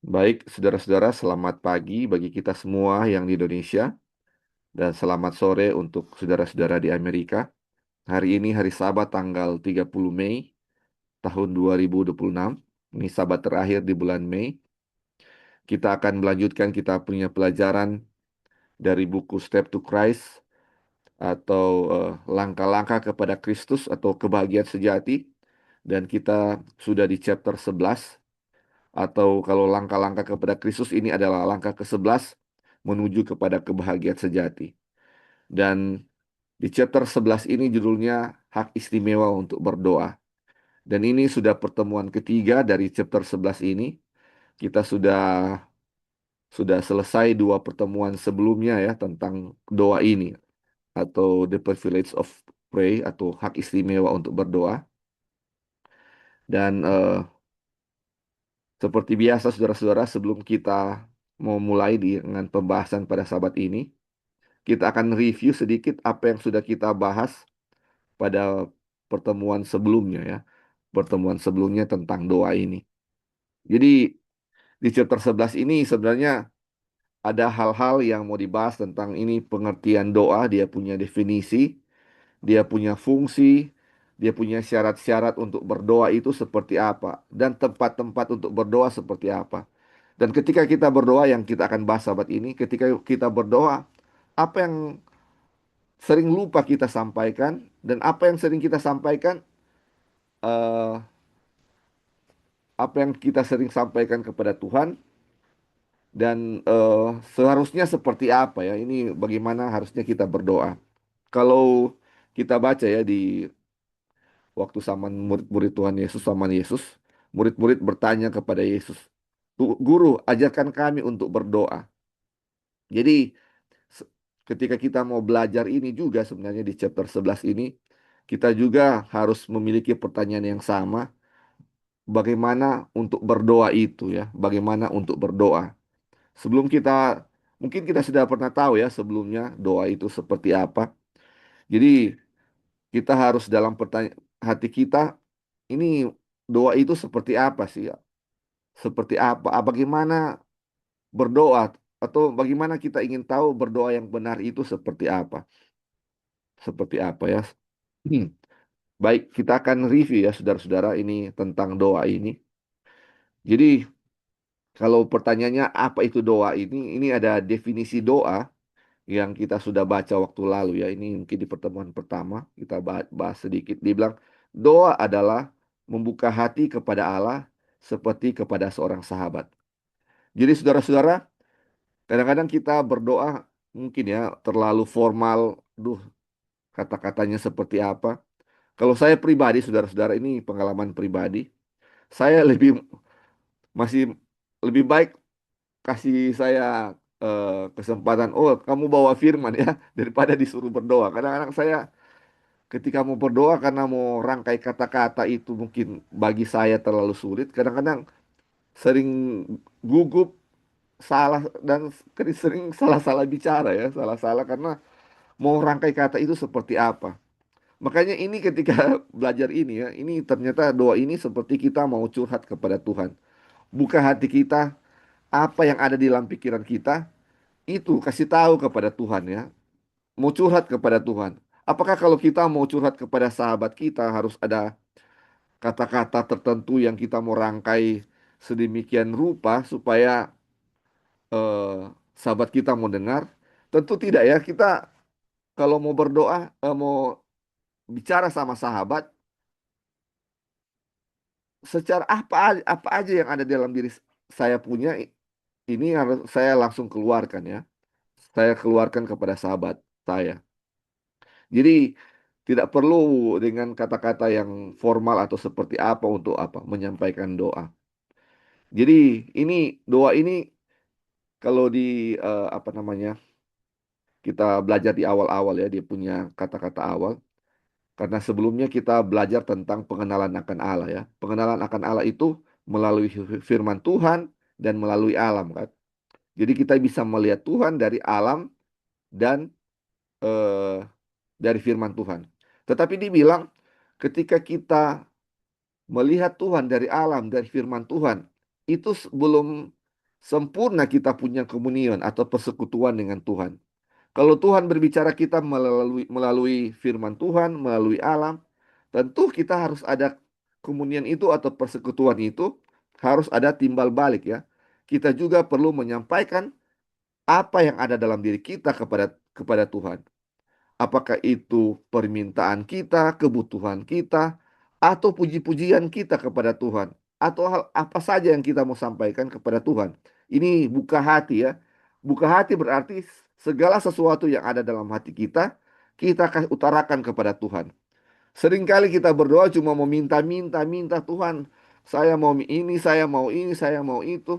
Baik, saudara-saudara, selamat pagi bagi kita semua yang di Indonesia dan selamat sore untuk saudara-saudara di Amerika. Hari ini hari Sabat tanggal 30 Mei tahun 2026. Ini Sabat terakhir di bulan Mei. Kita akan melanjutkan kita punya pelajaran dari buku Step to Christ atau langkah-langkah kepada Kristus atau kebahagiaan sejati. Dan kita sudah di chapter 11 atau kalau langkah-langkah kepada Kristus ini adalah langkah ke-11 menuju kepada kebahagiaan sejati. Dan di chapter 11 ini judulnya Hak Istimewa untuk Berdoa. Dan ini sudah pertemuan ketiga dari chapter 11 ini. Kita sudah selesai dua pertemuan sebelumnya ya tentang doa ini atau the privilege of pray atau hak istimewa untuk berdoa. Dan seperti biasa saudara-saudara sebelum kita mau mulai dengan pembahasan pada sahabat ini, kita akan review sedikit apa yang sudah kita bahas pada pertemuan sebelumnya ya. Pertemuan sebelumnya tentang doa ini. Jadi di chapter 11 ini sebenarnya ada hal-hal yang mau dibahas tentang ini pengertian doa, dia punya definisi, dia punya fungsi, dia punya syarat-syarat untuk berdoa itu seperti apa, dan tempat-tempat untuk berdoa seperti apa. Dan ketika kita berdoa yang kita akan bahas sahabat ini, ketika kita berdoa, apa yang sering lupa kita sampaikan, dan apa yang sering kita sampaikan, eh, apa yang kita sering sampaikan kepada Tuhan, dan seharusnya seperti apa ya, ini bagaimana harusnya kita berdoa. Kalau kita baca ya di waktu zaman murid-murid Tuhan Yesus, zaman Yesus, murid-murid bertanya kepada Yesus, Guru, ajarkan kami untuk berdoa. Jadi se- ketika kita mau belajar ini juga sebenarnya di chapter 11 ini, kita juga harus memiliki pertanyaan yang sama, bagaimana untuk berdoa itu ya, bagaimana untuk berdoa. Sebelum kita, mungkin kita sudah pernah tahu ya sebelumnya doa itu seperti apa. Jadi kita harus dalam hati kita, ini doa itu seperti apa sih ya? Seperti apa? Bagaimana berdoa? Atau bagaimana kita ingin tahu berdoa yang benar itu seperti apa? Seperti apa ya? Hmm. Baik, kita akan review ya saudara-saudara ini tentang doa ini. Jadi kalau pertanyaannya apa itu doa ini ada definisi doa yang kita sudah baca waktu lalu ya. Ini mungkin di pertemuan pertama kita bahas sedikit. Dia bilang doa adalah membuka hati kepada Allah seperti kepada seorang sahabat. Jadi saudara-saudara, kadang-kadang kita berdoa mungkin ya terlalu formal. Duh, kata-katanya seperti apa. Kalau saya pribadi, saudara-saudara, ini pengalaman pribadi. Saya masih lebih baik kasih saya kesempatan. Oh, kamu bawa firman ya daripada disuruh berdoa. Kadang-kadang saya ketika mau berdoa karena mau rangkai kata-kata itu mungkin bagi saya terlalu sulit. Kadang-kadang sering gugup, salah dan sering salah-salah bicara ya, salah-salah karena mau rangkai kata itu seperti apa. Makanya ini ketika belajar ini ya, ini ternyata doa ini seperti kita mau curhat kepada Tuhan. Buka hati kita, apa yang ada di dalam pikiran kita, itu kasih tahu kepada Tuhan ya. Mau curhat kepada Tuhan. Apakah kalau kita mau curhat kepada sahabat kita harus ada kata-kata tertentu yang kita mau rangkai sedemikian rupa supaya eh, sahabat kita mau dengar? Tentu tidak ya. Kita kalau mau berdoa, mau bicara sama sahabat, secara apa aja yang ada dalam diri saya punya ini harus saya langsung keluarkan ya. Saya keluarkan kepada sahabat saya. Jadi tidak perlu dengan kata-kata yang formal atau seperti apa untuk apa menyampaikan doa. Jadi ini doa ini kalau di apa namanya kita belajar di awal-awal ya dia punya kata-kata awal. Karena sebelumnya kita belajar tentang pengenalan akan Allah ya. Pengenalan akan Allah itu melalui firman Tuhan dan melalui alam kan. Jadi kita bisa melihat Tuhan dari alam dan eh, dari firman Tuhan. Tetapi dibilang ketika kita melihat Tuhan dari alam, dari firman Tuhan, itu belum sempurna kita punya komunion atau persekutuan dengan Tuhan. Kalau Tuhan berbicara kita melalui firman Tuhan, melalui alam, tentu kita harus ada komunion itu atau persekutuan itu, harus ada timbal balik ya. Kita juga perlu menyampaikan apa yang ada dalam diri kita kepada Tuhan. Apakah itu permintaan kita, kebutuhan kita, atau puji-pujian kita kepada Tuhan, atau hal apa saja yang kita mau sampaikan kepada Tuhan. Ini buka hati ya. Buka hati berarti segala sesuatu yang ada dalam hati kita, kita akan utarakan kepada Tuhan. Seringkali kita berdoa cuma mau minta Tuhan, saya mau ini, saya mau ini, saya mau itu.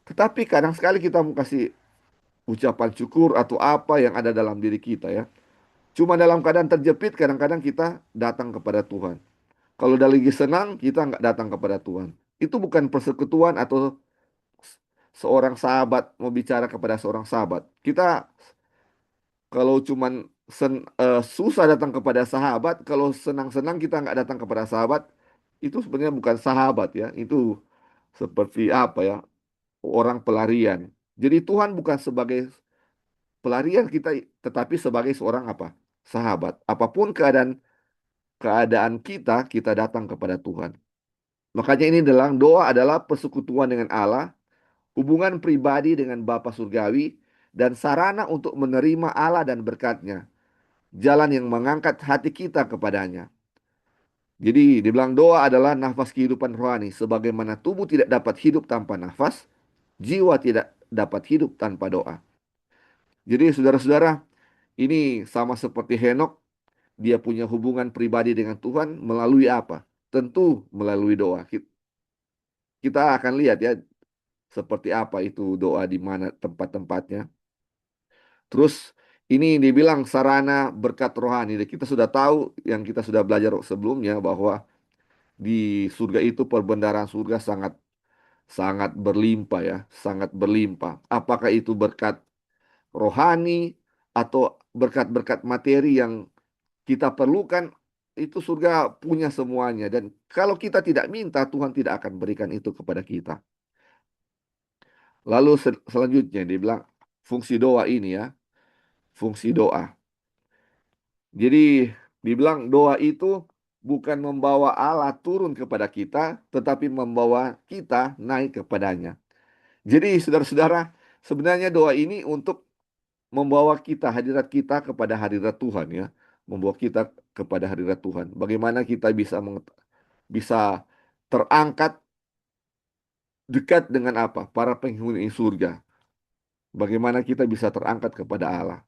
Tetapi kadang sekali kita mau kasih ucapan syukur atau apa yang ada dalam diri kita ya. Cuma dalam keadaan terjepit, kadang-kadang kita datang kepada Tuhan. Kalau udah lagi senang, kita nggak datang kepada Tuhan. Itu bukan persekutuan atau seorang sahabat mau bicara kepada seorang sahabat. Kita kalau cuman susah datang kepada sahabat, kalau senang-senang kita nggak datang kepada sahabat, itu sebenarnya bukan sahabat ya. Itu seperti apa ya? Orang pelarian. Jadi Tuhan bukan sebagai pelarian kita, tetapi sebagai seorang apa? Sahabat. Apapun keadaan kita, kita datang kepada Tuhan. Makanya ini adalah doa adalah persekutuan dengan Allah, hubungan pribadi dengan Bapa Surgawi, dan sarana untuk menerima Allah dan berkat-Nya. Jalan yang mengangkat hati kita kepadanya. Jadi dibilang doa adalah nafas kehidupan rohani. Sebagaimana tubuh tidak dapat hidup tanpa nafas, jiwa tidak dapat hidup tanpa doa. Jadi saudara-saudara, ini sama seperti Henok, dia punya hubungan pribadi dengan Tuhan melalui apa? Tentu melalui doa. Kita akan lihat ya seperti apa itu doa di mana tempat-tempatnya. Terus ini dibilang sarana berkat rohani. Dan kita sudah tahu yang kita sudah belajar sebelumnya bahwa di surga itu perbendaharaan surga sangat sangat berlimpah ya, sangat berlimpah. Apakah itu berkat rohani atau berkat-berkat materi yang kita perlukan, itu surga punya semuanya. Dan kalau kita tidak minta, Tuhan tidak akan berikan itu kepada kita. Lalu selanjutnya dia bilang fungsi doa ini ya, fungsi doa. Jadi dibilang doa itu bukan membawa Allah turun kepada kita, tetapi membawa kita naik kepadanya. Jadi saudara-saudara, sebenarnya doa ini untuk membawa kita, hadirat kita kepada hadirat Tuhan ya. Membawa kita kepada hadirat Tuhan. Bagaimana kita bisa terangkat dekat dengan apa? Para penghuni surga. Bagaimana kita bisa terangkat kepada Allah.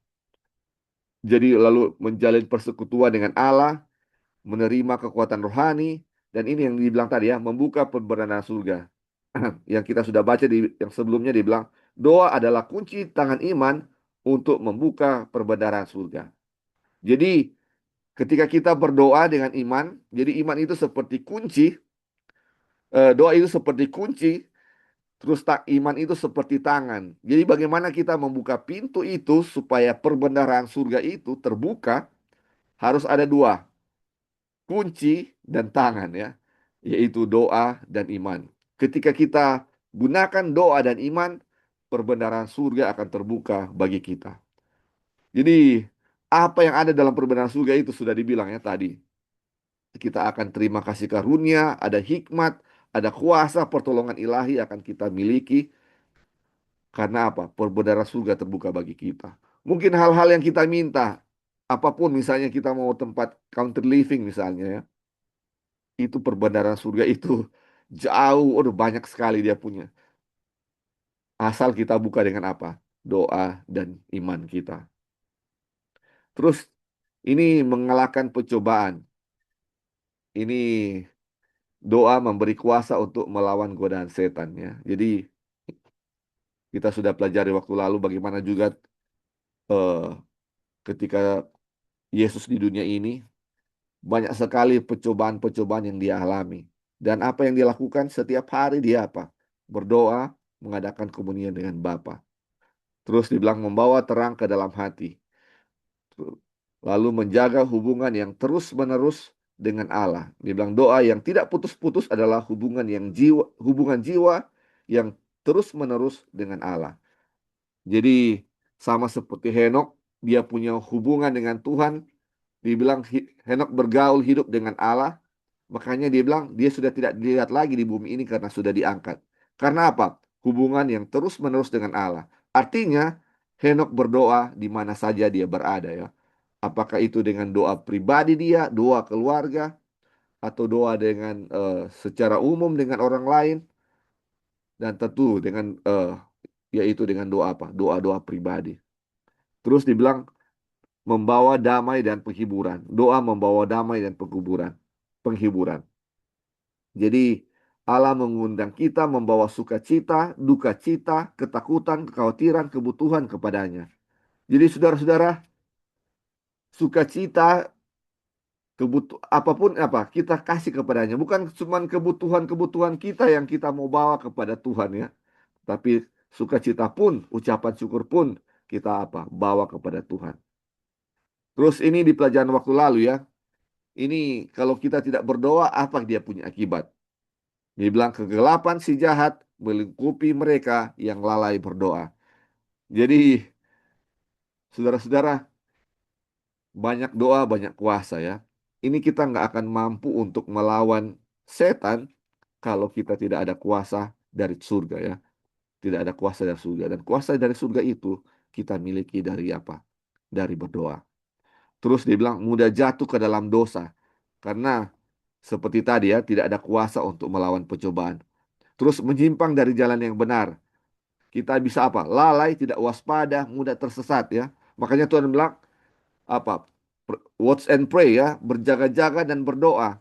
Jadi lalu menjalin persekutuan dengan Allah, menerima kekuatan rohani, dan ini yang dibilang tadi ya, membuka perbendaharaan surga. Yang kita sudah baca yang sebelumnya dibilang, doa adalah kunci tangan iman untuk membuka perbendaharaan surga. Jadi ketika kita berdoa dengan iman, jadi iman itu seperti kunci, doa itu seperti kunci, terus iman itu seperti tangan. Jadi bagaimana kita membuka pintu itu supaya perbendaharaan surga itu terbuka, harus ada dua, kunci dan tangan ya, yaitu doa dan iman. Ketika kita gunakan doa dan iman, perbendaharaan surga akan terbuka bagi kita. Jadi apa yang ada dalam perbendaharaan surga itu sudah dibilang ya tadi. Kita akan terima kasih karunia, ada hikmat, ada kuasa pertolongan ilahi akan kita miliki. Karena apa? Perbendaharaan surga terbuka bagi kita. Mungkin hal-hal yang kita minta, apapun misalnya kita mau tempat country living misalnya ya, itu perbendaharaan surga itu jauh, udah banyak sekali dia punya. Asal kita buka dengan apa? Doa dan iman kita. Terus ini mengalahkan pencobaan. Ini doa memberi kuasa untuk melawan godaan setan ya. Jadi kita sudah pelajari waktu lalu bagaimana juga eh, ketika Yesus di dunia ini banyak sekali percobaan-percobaan yang dia alami. Dan apa yang dia lakukan setiap hari dia apa? Berdoa, mengadakan komunion dengan Bapa. Terus dibilang membawa terang ke dalam hati. Lalu menjaga hubungan yang terus-menerus dengan Allah. Dia bilang doa yang tidak putus-putus adalah hubungan jiwa yang terus-menerus dengan Allah. Jadi sama seperti Henok, dia punya hubungan dengan Tuhan. Dibilang Henok bergaul hidup dengan Allah. Makanya dia bilang dia sudah tidak dilihat lagi di bumi ini karena sudah diangkat. Karena apa? Hubungan yang terus-menerus dengan Allah. Artinya Henok berdoa di mana saja dia berada ya. Apakah itu dengan doa pribadi dia, doa keluarga, atau doa dengan secara umum dengan orang lain, dan tentu dengan yaitu dengan doa apa? Doa-doa pribadi. Terus dibilang membawa damai dan penghiburan. Doa membawa damai dan penghiburan. Jadi Allah mengundang kita membawa sukacita, duka cita, ketakutan, kekhawatiran, kebutuhan kepadanya. Jadi saudara-saudara, sukacita, apapun apa kita kasih kepadanya. Bukan cuma kebutuhan-kebutuhan kita yang kita mau bawa kepada Tuhan ya. Tapi sukacita pun, ucapan syukur pun kita apa? Bawa kepada Tuhan. Terus ini di pelajaran waktu lalu ya. Ini kalau kita tidak berdoa, apa dia punya akibat? Dia bilang kegelapan si jahat melingkupi mereka yang lalai berdoa. Jadi, saudara-saudara, banyak doa, banyak kuasa ya. Ini kita nggak akan mampu untuk melawan setan kalau kita tidak ada kuasa dari surga ya. Tidak ada kuasa dari surga. Dan kuasa dari surga itu kita miliki dari apa? Dari berdoa. Terus dia bilang mudah jatuh ke dalam dosa. Karena seperti tadi ya, tidak ada kuasa untuk melawan pencobaan. Terus menyimpang dari jalan yang benar. Kita bisa apa? Lalai, tidak waspada, mudah tersesat ya. Makanya Tuhan bilang apa? Watch and pray ya, berjaga-jaga dan berdoa.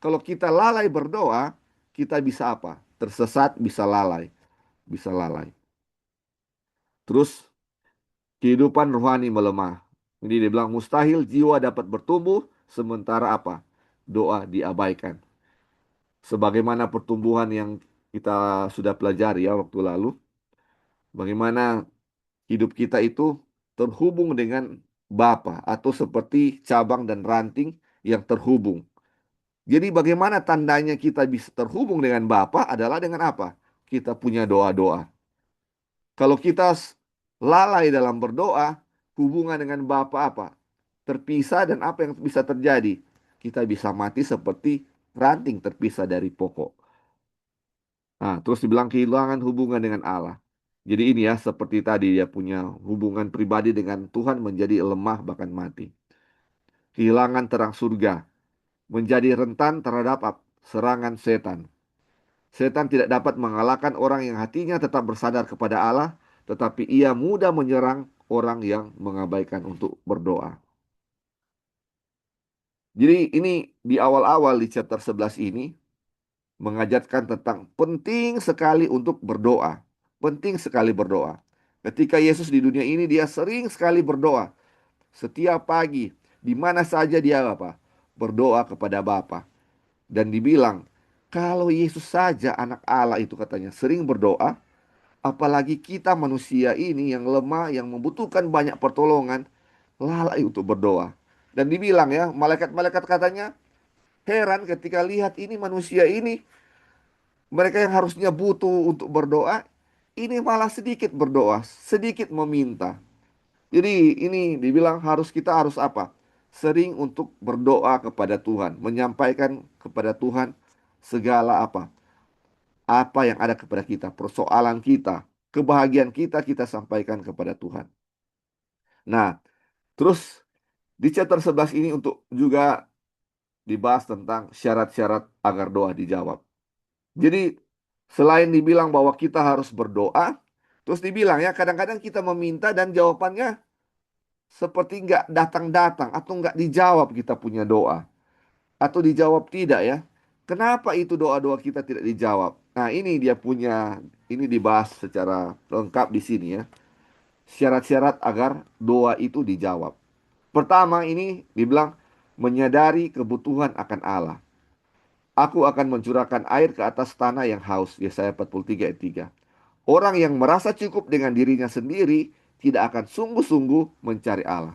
Kalau kita lalai berdoa, kita bisa apa? Tersesat, bisa lalai, bisa lalai. Terus kehidupan rohani melemah. Jadi dia bilang mustahil jiwa dapat bertumbuh sementara apa? Doa diabaikan. Sebagaimana pertumbuhan yang kita sudah pelajari ya waktu lalu, bagaimana hidup kita itu terhubung dengan Bapa atau seperti cabang dan ranting yang terhubung. Jadi bagaimana tandanya kita bisa terhubung dengan Bapa adalah dengan apa? Kita punya doa-doa. Kalau kita lalai dalam berdoa, hubungan dengan Bapa apa? Terpisah dan apa yang bisa terjadi? Kita bisa mati seperti ranting terpisah dari pokok. Nah, terus dibilang kehilangan hubungan dengan Allah. Jadi ini ya, seperti tadi dia punya hubungan pribadi dengan Tuhan menjadi lemah bahkan mati. Kehilangan terang surga, menjadi rentan terhadap serangan setan. Setan tidak dapat mengalahkan orang yang hatinya tetap bersandar kepada Allah, tetapi ia mudah menyerang orang yang mengabaikan untuk berdoa. Jadi ini di awal-awal di chapter 11 ini mengajarkan tentang penting sekali untuk berdoa. Penting sekali berdoa. Ketika Yesus di dunia ini dia sering sekali berdoa. Setiap pagi, di mana saja dia apa? Berdoa kepada Bapa. Dan dibilang, kalau Yesus saja anak Allah itu katanya sering berdoa, apalagi kita manusia ini yang lemah, yang membutuhkan banyak pertolongan, lalai untuk berdoa. Dan dibilang ya, malaikat-malaikat katanya heran ketika lihat ini manusia ini, mereka yang harusnya butuh untuk berdoa, ini malah sedikit berdoa, sedikit meminta. Jadi ini dibilang kita harus apa? Sering untuk berdoa kepada Tuhan, menyampaikan kepada Tuhan segala apa? Apa yang ada kepada kita, persoalan kita, kebahagiaan kita, kita sampaikan kepada Tuhan. Nah, terus di chapter 11 ini untuk juga dibahas tentang syarat-syarat agar doa dijawab. Jadi selain dibilang bahwa kita harus berdoa, terus dibilang ya kadang-kadang kita meminta dan jawabannya seperti nggak datang-datang atau nggak dijawab kita punya doa. Atau dijawab tidak ya. Kenapa itu doa-doa kita tidak dijawab? Nah ini dia punya, ini dibahas secara lengkap di sini ya. Syarat-syarat agar doa itu dijawab. Pertama ini dibilang menyadari kebutuhan akan Allah. Aku akan mencurahkan air ke atas tanah yang haus. Yesaya 43 ayat 3. Orang yang merasa cukup dengan dirinya sendiri tidak akan sungguh-sungguh mencari Allah.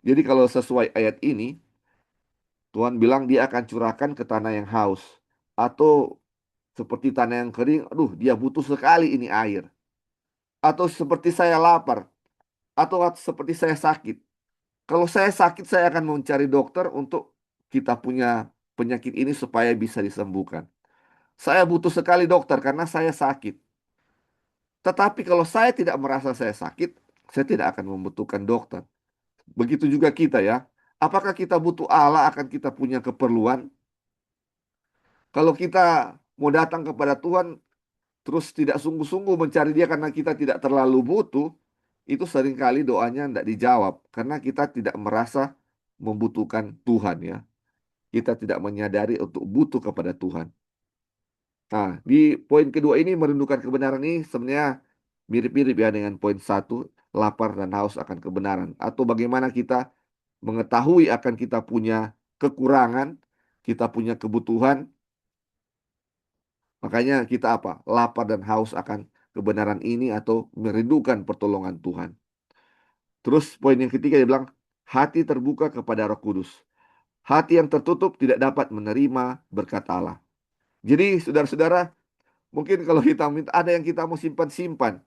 Jadi kalau sesuai ayat ini, Tuhan bilang dia akan curahkan ke tanah yang haus. Atau seperti tanah yang kering, aduh dia butuh sekali ini air. Atau seperti saya lapar, atau seperti saya sakit. Kalau saya sakit, saya akan mencari dokter untuk kita punya penyakit ini supaya bisa disembuhkan. Saya butuh sekali dokter karena saya sakit. Tetapi kalau saya tidak merasa saya sakit, saya tidak akan membutuhkan dokter. Begitu juga kita ya. Apakah kita butuh Allah akan kita punya keperluan? Kalau kita mau datang kepada Tuhan, terus tidak sungguh-sungguh mencari Dia karena kita tidak terlalu butuh, itu seringkali doanya tidak dijawab karena kita tidak merasa membutuhkan Tuhan ya. Kita tidak menyadari untuk butuh kepada Tuhan. Nah, di poin kedua ini merindukan kebenaran ini sebenarnya mirip-mirip ya dengan poin satu, lapar dan haus akan kebenaran. Atau bagaimana kita mengetahui akan kita punya kekurangan, kita punya kebutuhan, makanya kita apa? Lapar dan haus akan kebenaran ini atau merindukan pertolongan Tuhan. Terus poin yang ketiga dia bilang, hati terbuka kepada Roh Kudus. Hati yang tertutup tidak dapat menerima berkat Allah. Jadi saudara-saudara, mungkin kalau kita minta, ada yang kita mau simpan-simpan,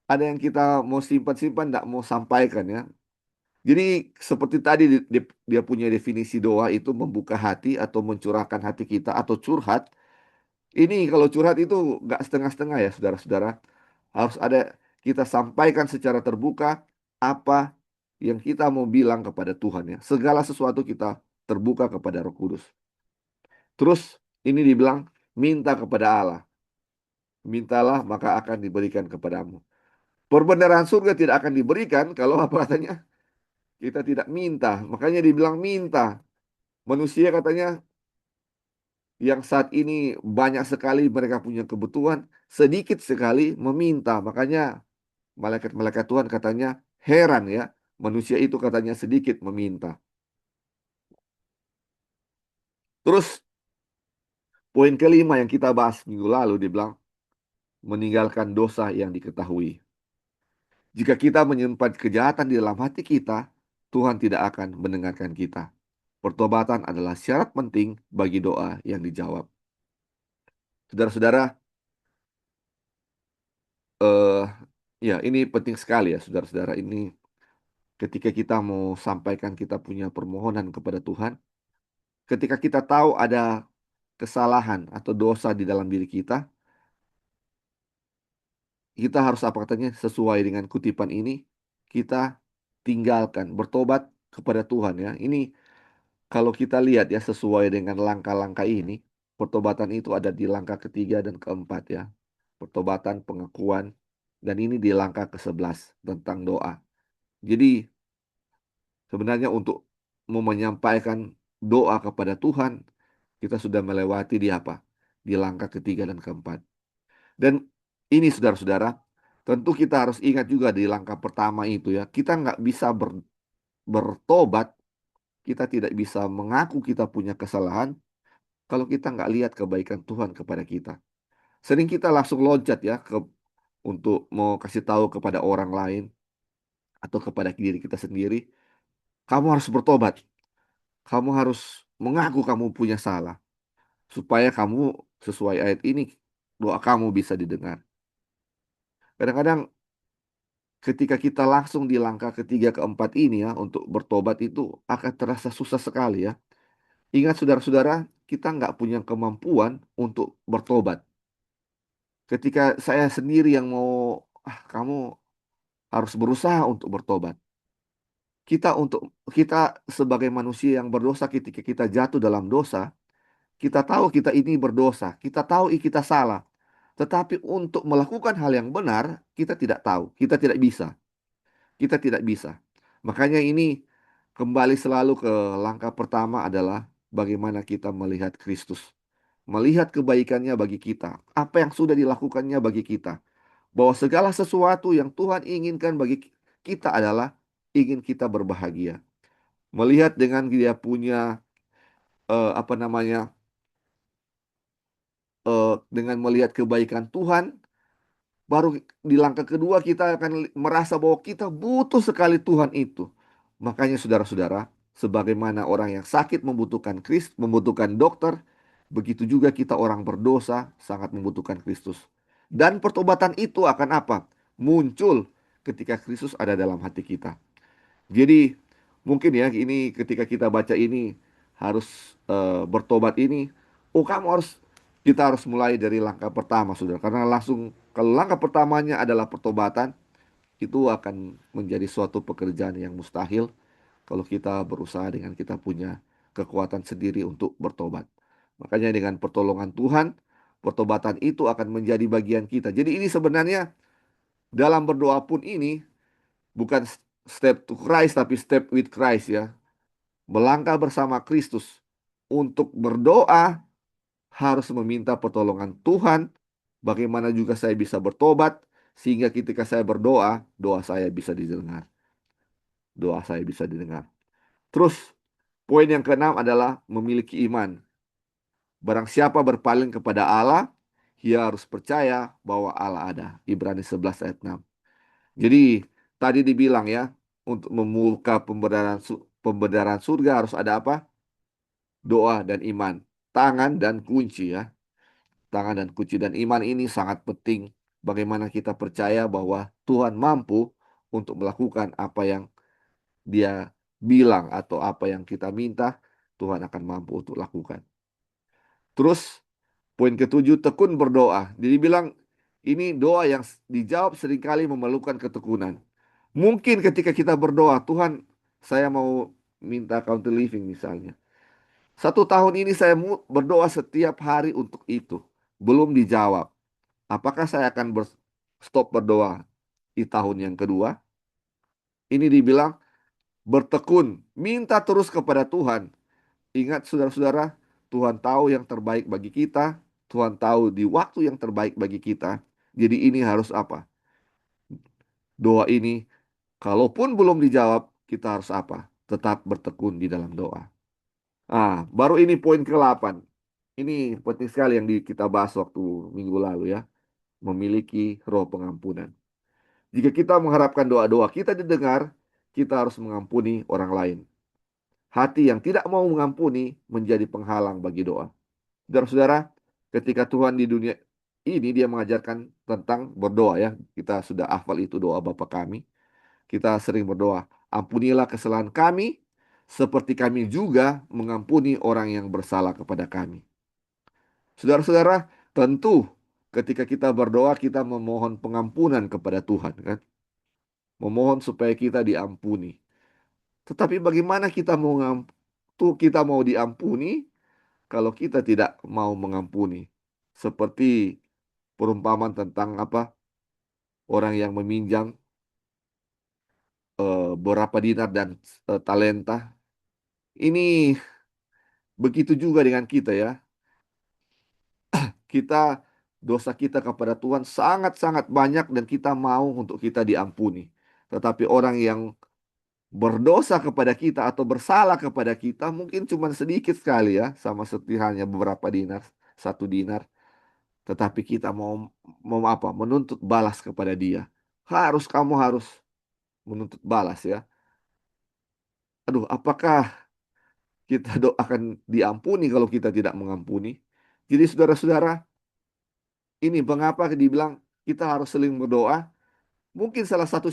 ada yang kita mau simpan-simpan, tidak mau sampaikan ya. Jadi seperti tadi dia punya definisi doa itu membuka hati atau mencurahkan hati kita atau curhat. Ini kalau curhat itu nggak setengah-setengah ya saudara-saudara. Harus ada kita sampaikan secara terbuka apa yang kita mau bilang kepada Tuhan ya. Segala sesuatu kita terbuka kepada Roh Kudus. Terus ini dibilang minta kepada Allah. Mintalah maka akan diberikan kepadamu. Perbenaran surga tidak akan diberikan kalau apa katanya kita tidak minta. Makanya dibilang minta. Manusia katanya yang saat ini banyak sekali mereka punya kebutuhan, sedikit sekali meminta. Makanya malaikat-malaikat Tuhan katanya heran ya. Manusia itu katanya sedikit meminta. Terus poin kelima yang kita bahas minggu lalu dibilang meninggalkan dosa yang diketahui. Jika kita menyimpan kejahatan di dalam hati kita, Tuhan tidak akan mendengarkan kita. Pertobatan adalah syarat penting bagi doa yang dijawab. Saudara-saudara, eh ya ini penting sekali ya saudara-saudara. Ini ketika kita mau sampaikan kita punya permohonan kepada Tuhan, ketika kita tahu ada kesalahan atau dosa di dalam diri kita, kita harus apa katanya sesuai dengan kutipan ini, kita tinggalkan, bertobat kepada Tuhan ya. Ini kalau kita lihat ya sesuai dengan langkah-langkah ini, pertobatan itu ada di langkah ketiga dan keempat ya. Pertobatan, pengakuan, dan ini di langkah ke-11 tentang doa. Jadi sebenarnya untuk mau menyampaikan doa kepada Tuhan, kita sudah melewati di apa? Di langkah ketiga dan keempat. Dan ini saudara-saudara, tentu kita harus ingat juga di langkah pertama itu ya, kita nggak bisa bertobat, kita tidak bisa mengaku kita punya kesalahan kalau kita nggak lihat kebaikan Tuhan kepada kita. Sering kita langsung loncat ya untuk mau kasih tahu kepada orang lain atau kepada diri kita sendiri, kamu harus bertobat, kamu harus mengaku kamu punya salah, supaya kamu sesuai ayat ini, doa kamu bisa didengar. Kadang-kadang ketika kita langsung di langkah ketiga keempat ini ya, untuk bertobat itu akan terasa susah sekali ya. Ingat saudara-saudara, kita nggak punya kemampuan untuk bertobat. Ketika saya sendiri yang mau, kamu harus berusaha untuk bertobat. Kita sebagai manusia yang berdosa ketika kita jatuh dalam dosa, kita tahu kita ini berdosa, kita tahu kita salah. Tetapi untuk melakukan hal yang benar, kita tidak tahu, kita tidak bisa. Kita tidak bisa. Makanya ini kembali selalu ke langkah pertama adalah bagaimana kita melihat Kristus. Melihat kebaikannya bagi kita. Apa yang sudah dilakukannya bagi kita. Bahwa segala sesuatu yang Tuhan inginkan bagi kita adalah ingin kita berbahagia. Melihat dengan dia punya apa namanya dengan melihat kebaikan Tuhan, baru di langkah kedua kita akan merasa bahwa kita butuh sekali Tuhan itu. Makanya saudara-saudara, Sebagaimana orang yang sakit membutuhkan Kristus, membutuhkan dokter, begitu juga kita orang berdosa sangat membutuhkan Kristus. Dan pertobatan itu akan apa? Muncul ketika Kristus ada dalam hati kita. Jadi mungkin ya ini ketika kita baca ini harus bertobat ini, oh kamu harus kita harus mulai dari langkah pertama, saudara. Karena langsung kalau langkah pertamanya adalah pertobatan, itu akan menjadi suatu pekerjaan yang mustahil kalau kita berusaha dengan kita punya kekuatan sendiri untuk bertobat. Makanya dengan pertolongan Tuhan, pertobatan itu akan menjadi bagian kita. Jadi ini sebenarnya dalam berdoa pun ini bukan step to Christ tapi step with Christ ya. Melangkah bersama Kristus. Untuk berdoa harus meminta pertolongan Tuhan. Bagaimana juga saya bisa bertobat sehingga ketika saya berdoa, doa saya bisa didengar. Doa saya bisa didengar. Terus poin yang keenam adalah memiliki iman. Barang siapa berpaling kepada Allah, ia harus percaya bahwa Allah ada. Ibrani 11 ayat 6. Jadi tadi dibilang ya, untuk membuka pembenaran surga harus ada apa? Doa dan iman. Tangan dan kunci ya. Tangan dan kunci dan iman ini sangat penting. Bagaimana kita percaya bahwa Tuhan mampu untuk melakukan apa yang Dia bilang atau apa yang kita minta, Tuhan akan mampu untuk lakukan. Terus poin ketujuh, tekun berdoa. Jadi bilang ini doa yang dijawab seringkali memerlukan ketekunan. Mungkin ketika kita berdoa, Tuhan, saya mau minta county living misalnya. 1 tahun ini saya berdoa setiap hari untuk itu. Belum dijawab. Apakah saya akan stop berdoa di tahun yang kedua? Ini dibilang bertekun. Minta terus kepada Tuhan. Ingat saudara-saudara, Tuhan tahu yang terbaik bagi kita. Tuhan tahu di waktu yang terbaik bagi kita. Jadi ini harus apa? Doa ini, kalaupun belum dijawab, kita harus apa? Tetap bertekun di dalam doa. Baru ini poin ke-8. Ini penting sekali yang kita bahas waktu minggu lalu ya. Memiliki roh pengampunan. Jika kita mengharapkan doa-doa kita didengar, kita harus mengampuni orang lain. Hati yang tidak mau mengampuni menjadi penghalang bagi doa. Saudara-saudara, ketika Tuhan di dunia ini dia mengajarkan tentang berdoa ya. Kita sudah hafal itu doa Bapa kami. Kita sering berdoa, ampunilah kesalahan kami seperti kami juga mengampuni orang yang bersalah kepada kami. Saudara-saudara, tentu ketika kita berdoa kita memohon pengampunan kepada Tuhan kan. Memohon supaya kita diampuni. Tetapi bagaimana kita mau diampuni kalau kita tidak mau mengampuni? Seperti perumpamaan tentang apa? Orang yang meminjam berapa dinar dan talenta. Ini begitu juga dengan kita ya. Kita dosa kita kepada Tuhan sangat-sangat banyak dan kita mau untuk kita diampuni. Tetapi orang yang berdosa kepada kita atau bersalah kepada kita mungkin cuma sedikit sekali ya, sama seperti halnya beberapa dinar, 1 dinar. Tetapi kita mau apa? Menuntut balas kepada dia. Kamu harus menuntut balas ya. Aduh, apakah kita akan diampuni kalau kita tidak mengampuni? Jadi saudara-saudara, ini mengapa dibilang kita harus saling berdoa. Mungkin salah satu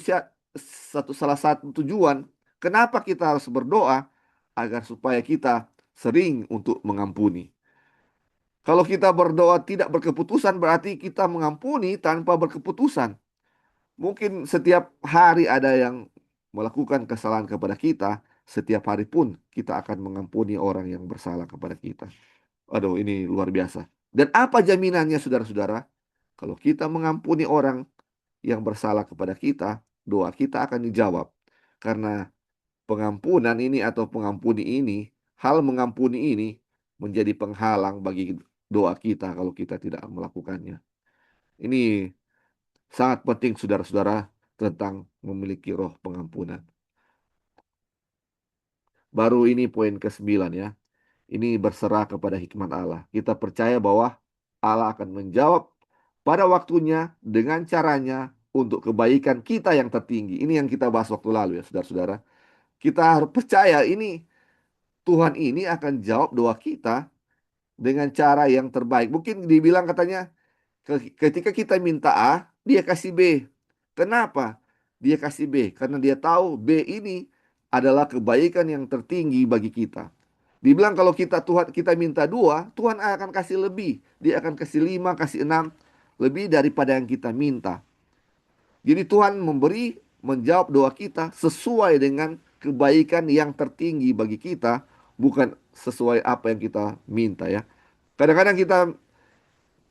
tujuan kenapa kita harus berdoa agar supaya kita sering untuk mengampuni. Kalau kita berdoa tidak berkeputusan berarti kita mengampuni tanpa berkeputusan. Mungkin setiap hari ada yang melakukan kesalahan kepada kita, setiap hari pun kita akan mengampuni orang yang bersalah kepada kita. Aduh, ini luar biasa. Dan apa jaminannya saudara-saudara? Kalau kita mengampuni orang yang bersalah kepada kita, doa kita akan dijawab. Karena pengampunan ini atau pengampuni ini, hal mengampuni ini menjadi penghalang bagi doa kita kalau kita tidak melakukannya. Ini sangat penting saudara-saudara tentang memiliki roh pengampunan. Baru ini poin ke-9 ya. Ini berserah kepada hikmat Allah. Kita percaya bahwa Allah akan menjawab pada waktunya dengan caranya untuk kebaikan kita yang tertinggi. Ini yang kita bahas waktu lalu ya saudara-saudara. Kita harus percaya ini Tuhan ini akan jawab doa kita dengan cara yang terbaik. Mungkin dibilang katanya, ketika kita minta A, dia kasih B. Kenapa? Dia kasih B karena dia tahu B ini adalah kebaikan yang tertinggi bagi kita. Dibilang kalau kita minta dua, Tuhan akan kasih lebih. Dia akan kasih lima, kasih enam, lebih daripada yang kita minta. Jadi Tuhan menjawab doa kita sesuai dengan kebaikan yang tertinggi bagi kita, bukan sesuai apa yang kita minta ya. Kadang-kadang kita,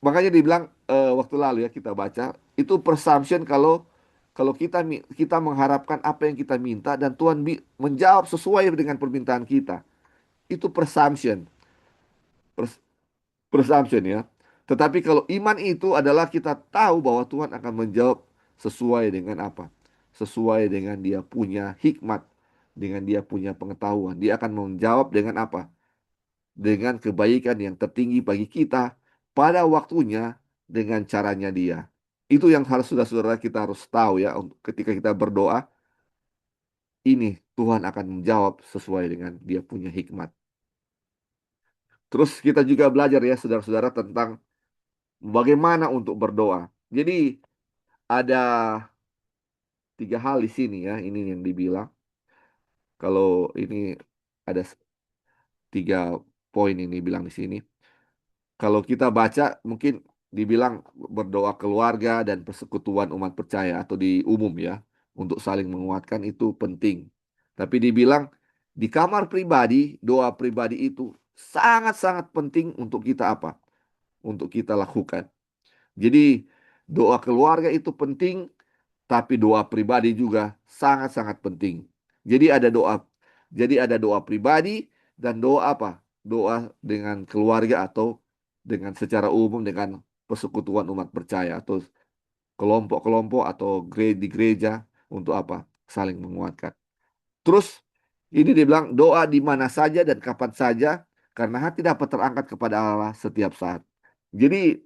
makanya dibilang waktu lalu ya kita baca, itu presumption kalau kalau kita mengharapkan apa yang kita minta dan Tuhan menjawab sesuai dengan permintaan kita. Itu presumption. Presumption ya. Tetapi kalau iman itu adalah kita tahu bahwa Tuhan akan menjawab sesuai dengan apa? Sesuai dengan dia punya hikmat, dengan dia punya pengetahuan. Dia akan menjawab dengan apa? Dengan kebaikan yang tertinggi bagi kita pada waktunya dengan caranya dia. Itu yang harus saudara-saudara kita harus tahu ya ketika kita berdoa, ini Tuhan akan menjawab sesuai dengan dia punya hikmat. Terus kita juga belajar ya saudara-saudara tentang bagaimana untuk berdoa. Jadi ada tiga hal di sini ya, ini yang dibilang. Kalau ini ada tiga poin ini bilang di sini. Kalau kita baca mungkin dibilang berdoa keluarga dan persekutuan umat percaya atau di umum ya, untuk saling menguatkan itu penting. Tapi dibilang di kamar pribadi, doa pribadi itu sangat-sangat penting untuk kita apa? Untuk kita lakukan. Jadi doa keluarga itu penting, tapi doa pribadi juga sangat-sangat penting. Jadi ada doa, jadi ada doa pribadi dan doa apa? Doa dengan keluarga atau dengan secara umum dengan persekutuan umat percaya atau kelompok-kelompok atau di gereja untuk apa? Saling menguatkan. Terus ini dibilang doa di mana saja dan kapan saja karena hati dapat terangkat kepada Allah setiap saat. Jadi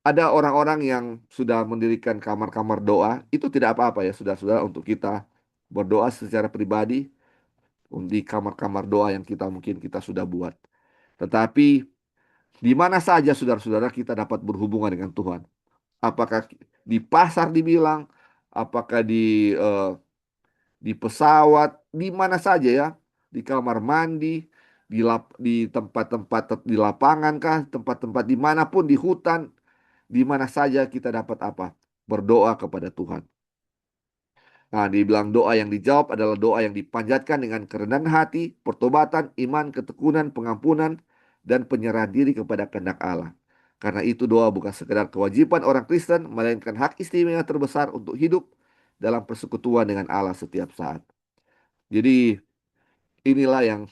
ada orang-orang yang sudah mendirikan kamar-kamar doa, itu tidak apa-apa ya, saudara-saudara, untuk kita berdoa secara pribadi di kamar-kamar doa yang kita sudah buat. Tetapi di mana saja saudara-saudara kita dapat berhubungan dengan Tuhan. Apakah di pasar dibilang, apakah di pesawat, di mana saja ya, di kamar mandi, di tempat-tempat di lapangan kah, tempat-tempat dimanapun di hutan, di mana saja kita dapat apa? Berdoa kepada Tuhan. Nah, dibilang doa yang dijawab adalah doa yang dipanjatkan dengan kerendahan hati, pertobatan, iman, ketekunan, pengampunan, dan penyerahan diri kepada kehendak Allah. Karena itu doa bukan sekedar kewajiban orang Kristen, melainkan hak istimewa terbesar untuk hidup dalam persekutuan dengan Allah setiap saat. Jadi inilah yang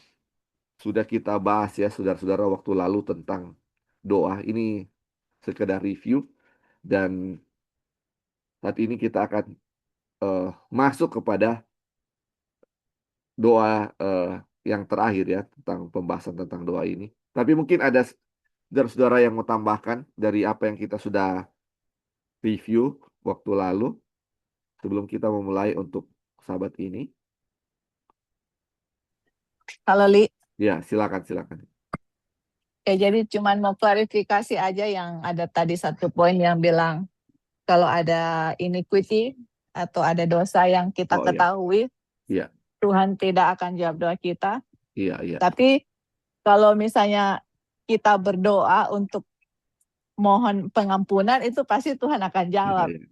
sudah kita bahas ya saudara-saudara waktu lalu tentang doa. Ini sekedar review dan saat ini kita akan masuk kepada doa yang terakhir ya tentang pembahasan tentang doa ini. Tapi mungkin ada saudara-saudara yang mau tambahkan dari apa yang kita sudah review waktu lalu sebelum kita memulai untuk sahabat ini. Halo Li, Ya, silakan silakan. ya jadi cuman mau klarifikasi aja yang ada tadi satu poin yang bilang kalau ada iniquity atau ada dosa yang kita Oh iya, ketahui, iya, Tuhan tidak akan jawab doa kita. iya, iya, Tapi kalau misalnya kita berdoa untuk mohon pengampunan, itu pasti Tuhan akan iya, jawab. iya.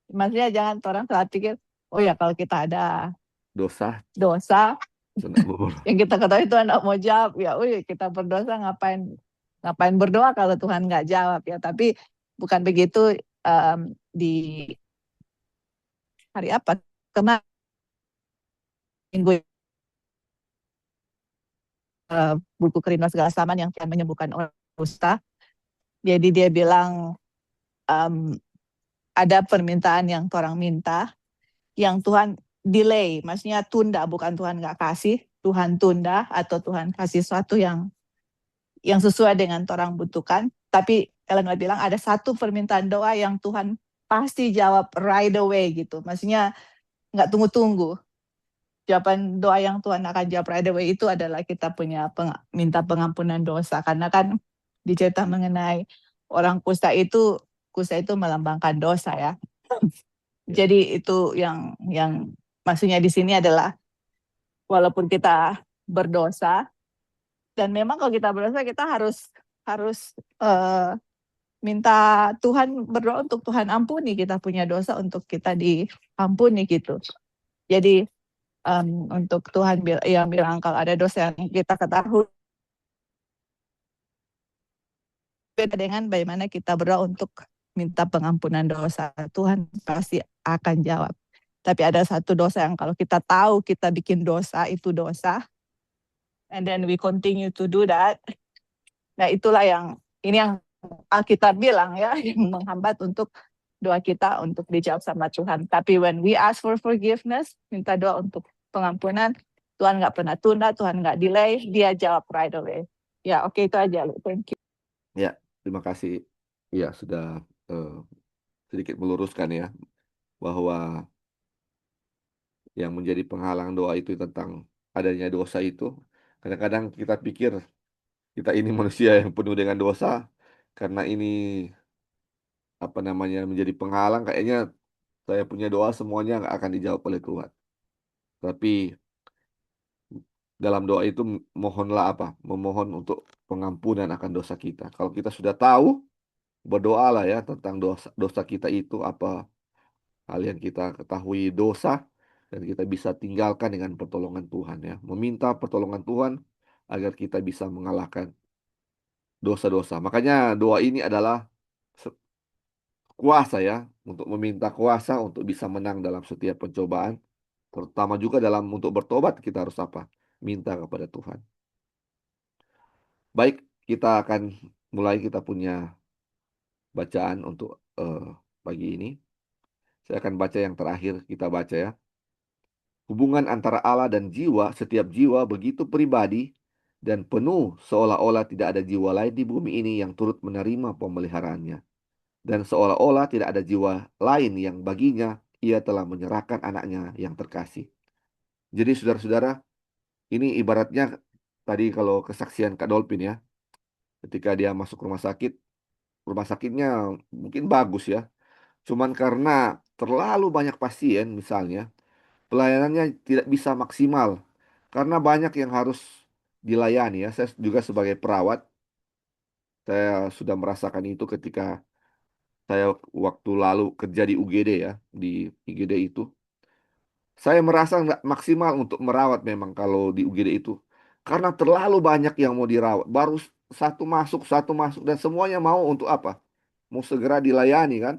Maksudnya jangan orang salah pikir, oh ya kalau kita ada Dosa, dosa sunnah bubur. yang kita ketahui Tuhan nggak mau jawab, ya kita berdosa ngapain berdoa kalau Tuhan nggak jawab ya. Tapi bukan begitu. Di hari apa kemarin minggu buku Kerinduan Segala Zaman yang Tuhan menyembuhkan orang kusta. Jadi dia bilang ada permintaan yang orang minta yang Tuhan delay, maksudnya tunda, bukan Tuhan nggak kasih, Tuhan tunda atau Tuhan kasih sesuatu yang sesuai dengan orang butuhkan. Tapi Ellen White bilang ada satu permintaan doa yang Tuhan pasti jawab right away gitu, maksudnya nggak tunggu-tunggu. jawaban doa yang Tuhan akan jawab right away itu adalah kita punya minta pengampunan dosa. Karena kan dicerita mengenai orang kusta itu melambangkan dosa ya. Ya. Jadi itu yang maksudnya di sini adalah walaupun kita berdosa, dan memang kalau kita berdosa kita harus harus minta Tuhan, berdoa untuk Tuhan ampuni kita punya dosa untuk kita diampuni gitu. Jadi untuk Tuhan yang bilang kalau ada dosa yang kita ketahui, beda dengan bagaimana kita berdoa untuk minta pengampunan dosa. Tuhan pasti akan jawab. Tapi ada satu dosa yang kalau kita tahu kita bikin dosa, itu dosa, and then we continue to do that. Nah itulah ini yang Alkitab bilang ya, yang menghambat untuk doa kita untuk dijawab sama Tuhan. Tapi when we ask for forgiveness, minta doa untuk pengampunan, Tuhan nggak pernah tunda, Tuhan nggak delay, dia jawab right away. Ya oke, itu aja. Thank you. Ya, terima kasih. Ya, sudah eh, sedikit meluruskan ya bahwa yang menjadi penghalang doa itu tentang adanya dosa itu. Kadang-kadang kita pikir kita ini manusia yang penuh dengan dosa, karena ini apa namanya menjadi penghalang, kayaknya saya punya doa semuanya nggak akan dijawab oleh Tuhan. Tapi dalam doa itu mohonlah apa? Memohon untuk pengampunan akan dosa kita. Kalau kita sudah tahu, berdoalah ya tentang dosa dosa kita itu apa hal yang kita ketahui dosa dan kita bisa tinggalkan dengan pertolongan Tuhan ya. Meminta pertolongan Tuhan agar kita bisa mengalahkan dosa-dosa. Makanya doa ini adalah kuasa ya untuk meminta kuasa untuk bisa menang dalam setiap pencobaan, terutama juga dalam untuk bertobat kita harus apa? Minta kepada Tuhan. Baik, kita akan mulai kita punya bacaan untuk pagi ini. Saya akan baca yang terakhir kita baca ya. Hubungan antara Allah dan jiwa, setiap jiwa begitu pribadi dan penuh seolah-olah tidak ada jiwa lain di bumi ini yang turut menerima pemeliharaannya. Dan seolah-olah tidak ada jiwa lain yang baginya ia telah menyerahkan anaknya yang terkasih. Jadi saudara-saudara, ini ibaratnya tadi kalau kesaksian Kak Dolphin ya, ketika dia masuk rumah sakitnya mungkin bagus ya. Cuman karena terlalu banyak pasien misalnya, pelayanannya tidak bisa maksimal karena banyak yang harus dilayani ya. Saya juga sebagai perawat, saya sudah merasakan itu ketika saya waktu lalu kerja di UGD ya, di IGD itu. Saya merasa nggak maksimal untuk merawat memang kalau di UGD itu. Karena terlalu banyak yang mau dirawat. Baru satu masuk, dan semuanya mau untuk apa? Mau segera dilayani kan?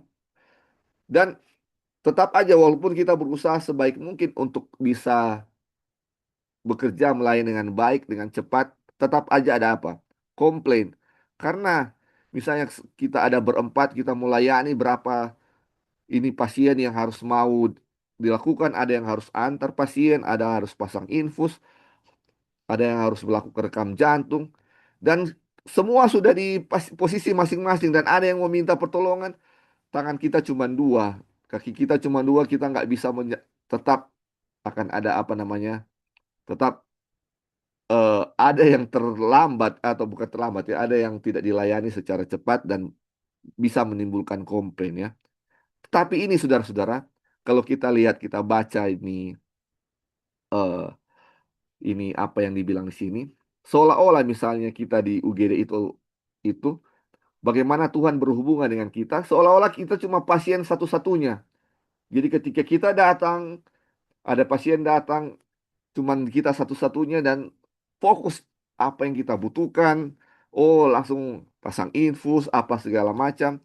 Dan tetap aja walaupun kita berusaha sebaik mungkin untuk bisa bekerja melayani dengan baik, dengan cepat, tetap aja ada apa? Komplain. Karena misalnya kita ada berempat, kita melayani berapa ini pasien yang harus mau dilakukan, ada yang harus antar pasien, ada yang harus pasang infus, ada yang harus melakukan rekam jantung, dan semua sudah di posisi masing-masing dan ada yang meminta pertolongan, tangan kita cuma dua, kaki kita cuma dua, kita nggak bisa tetap akan ada apa namanya, tetap ada yang terlambat atau bukan terlambat ya, ada yang tidak dilayani secara cepat dan bisa menimbulkan komplain ya. Tapi ini saudara-saudara, kalau kita lihat kita baca eh, ini apa yang dibilang di sini, seolah-olah misalnya kita di UGD itu bagaimana Tuhan berhubungan dengan kita, seolah-olah kita cuma pasien satu-satunya. Jadi ketika kita datang, ada pasien datang, cuman kita satu-satunya dan fokus apa yang kita butuhkan. Oh, langsung pasang infus, apa segala macam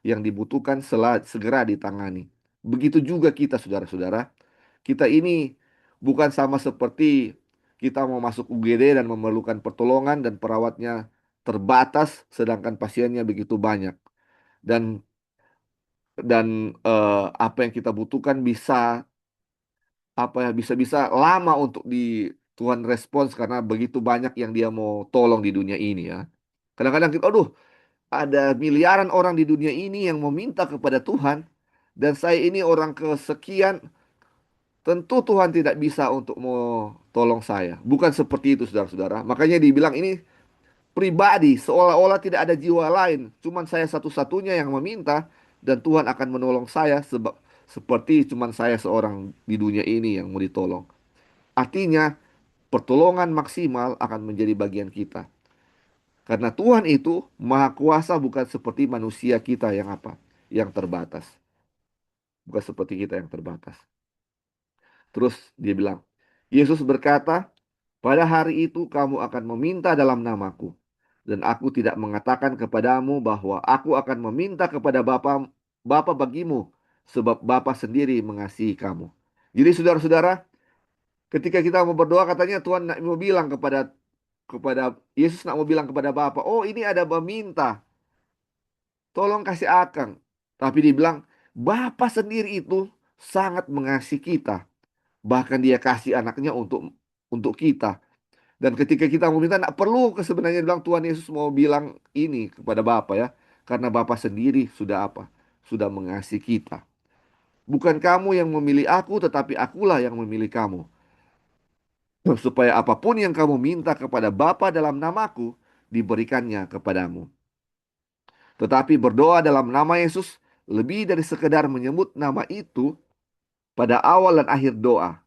yang dibutuhkan segera ditangani. Begitu juga kita, saudara-saudara. Kita ini bukan sama seperti kita mau masuk UGD dan memerlukan pertolongan dan perawatnya terbatas, sedangkan pasiennya begitu banyak. Dan apa yang kita butuhkan bisa apa ya bisa-bisa lama untuk di Tuhan respons karena begitu banyak yang dia mau tolong di dunia ini ya. Kadang-kadang kita, aduh, ada miliaran orang di dunia ini yang meminta kepada Tuhan dan saya ini orang kesekian, tentu Tuhan tidak bisa untuk mau tolong saya. Bukan seperti itu, saudara-saudara. Makanya dibilang ini pribadi, seolah-olah tidak ada jiwa lain. Cuman saya satu-satunya yang meminta, dan Tuhan akan menolong saya sebab seperti cuman saya seorang di dunia ini yang mau ditolong. Artinya, pertolongan maksimal akan menjadi bagian kita. Karena Tuhan itu maha kuasa, bukan seperti manusia kita yang apa? Yang terbatas. Bukan seperti kita yang terbatas. Terus dia bilang, Yesus berkata, pada hari itu kamu akan meminta dalam namaku. Dan aku tidak mengatakan kepadamu bahwa aku akan meminta kepada Bapa bagimu, sebab Bapa sendiri mengasihi kamu. Jadi saudara-saudara, ketika kita mau berdoa, katanya Tuhan nak mau bilang kepada Yesus, nak mau bilang kepada Bapa, oh ini ada meminta, tolong kasih akang. Tapi dibilang, Bapa sendiri itu sangat mengasihi kita. Bahkan dia kasih anaknya untuk kita. Dan ketika kita mau minta, tidak perlu sebenarnya bilang Tuhan Yesus mau bilang ini kepada Bapa ya. Karena Bapa sendiri sudah apa? Sudah mengasihi kita. Bukan kamu yang memilih aku, tetapi akulah yang memilih kamu. Supaya apapun yang kamu minta kepada Bapa dalam namaku, diberikannya kepadamu. Tetapi berdoa dalam nama Yesus lebih dari sekedar menyebut nama itu pada awal dan akhir doa.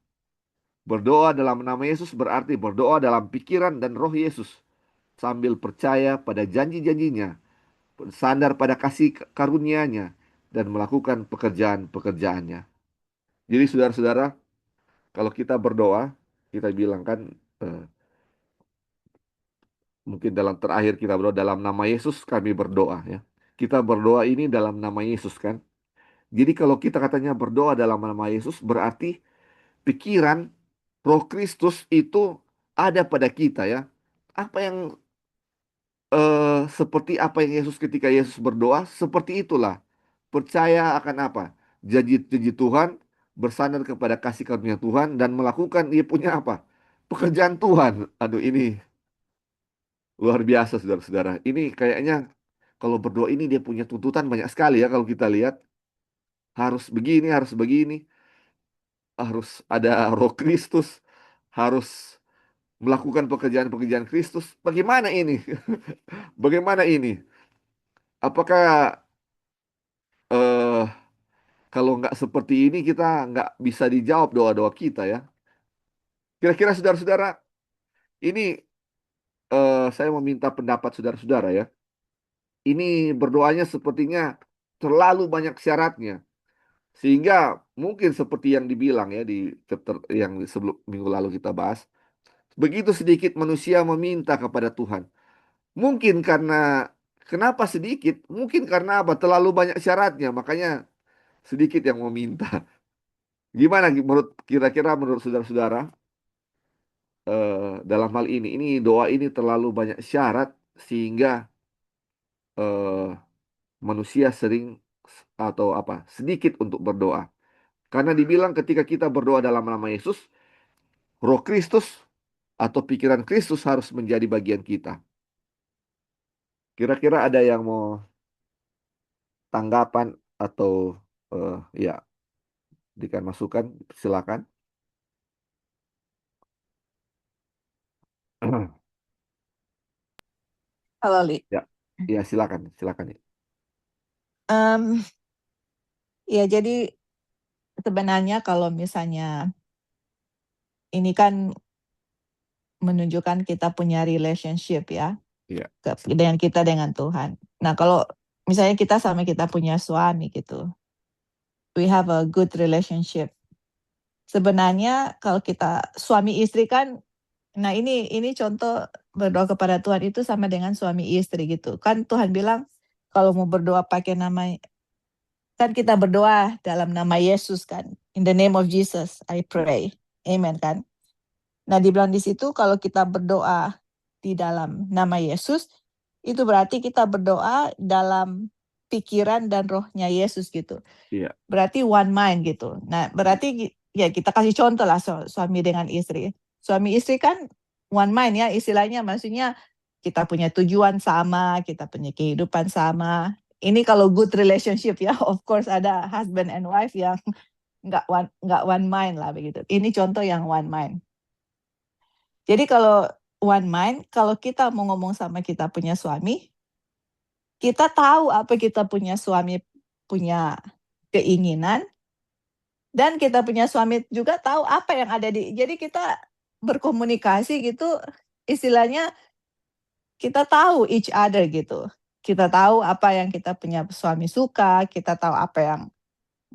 Berdoa dalam nama Yesus berarti berdoa dalam pikiran dan roh Yesus, sambil percaya pada janji-janjinya, bersandar pada kasih karunia-Nya, dan melakukan pekerjaan-pekerjaannya. Jadi saudara-saudara, kalau kita berdoa, kita bilang kan, mungkin dalam terakhir kita berdoa dalam nama Yesus kami berdoa ya. Kita berdoa ini dalam nama Yesus kan. Jadi kalau kita katanya berdoa dalam nama Yesus, berarti pikiran Roh Kristus itu ada pada kita ya. Apa yang seperti apa yang Yesus ketika Yesus berdoa, seperti itulah. Percaya akan apa? Janji-janji Tuhan, bersandar kepada kasih karunia Tuhan, dan melakukan dia punya apa? Pekerjaan Tuhan. Aduh, ini luar biasa, saudara-saudara. Ini kayaknya kalau berdoa ini dia punya tuntutan banyak sekali ya kalau kita lihat. Harus begini, harus ada Roh Kristus, harus melakukan pekerjaan-pekerjaan Kristus. Bagaimana ini? Bagaimana ini? Apakah eh kalau nggak seperti ini kita nggak bisa dijawab doa-doa kita ya? Kira-kira saudara-saudara, ini saya meminta pendapat saudara-saudara ya. Ini berdoanya sepertinya terlalu banyak syaratnya. Sehingga mungkin seperti yang dibilang ya di chapter yang sebelum minggu lalu kita bahas. Begitu sedikit manusia meminta kepada Tuhan. Mungkin karena, kenapa sedikit? Mungkin karena apa? Terlalu banyak syaratnya. Makanya sedikit yang meminta. Gimana menurut kira-kira menurut saudara-saudara dalam hal ini? Ini doa ini terlalu banyak syarat sehingga eh, manusia sering atau apa? Sedikit untuk berdoa. Karena dibilang ketika kita berdoa dalam nama Yesus, Roh Kristus atau pikiran Kristus harus menjadi bagian kita. Kira-kira ada yang mau tanggapan atau ya berikan masukan, silakan. Halo Li. Ya, ya silakan, silakan. Em, ya jadi sebenarnya kalau misalnya ini kan menunjukkan kita punya relationship ya Iya, dengan kita dengan Tuhan. Nah kalau misalnya kita punya suami gitu, we have a good relationship. Sebenarnya kalau kita suami istri kan, nah ini contoh berdoa kepada Tuhan itu sama dengan suami istri gitu. Kan Tuhan bilang kalau mau berdoa pakai nama, kan kita berdoa dalam nama Yesus kan. In the name of Jesus, I pray. Amen kan. Nah dibilang di situ kalau kita berdoa di dalam nama Yesus, itu berarti kita berdoa dalam pikiran dan rohnya Yesus gitu. iya, Berarti one mind gitu. Nah berarti ya kita kasih contoh lah suami dengan istri. Suami istri kan one mind ya istilahnya, maksudnya kita punya tujuan sama, kita punya kehidupan sama. Ini kalau good relationship ya, of course ada husband and wife yang nggak one mind lah begitu. Ini contoh yang one mind. Jadi kalau one mind, kalau kita mau ngomong sama kita punya suami, kita tahu apa kita punya suami punya keinginan, dan kita punya suami juga tahu apa yang ada jadi kita berkomunikasi gitu, istilahnya kita tahu each other gitu. Kita tahu apa yang kita punya suami suka, kita tahu apa yang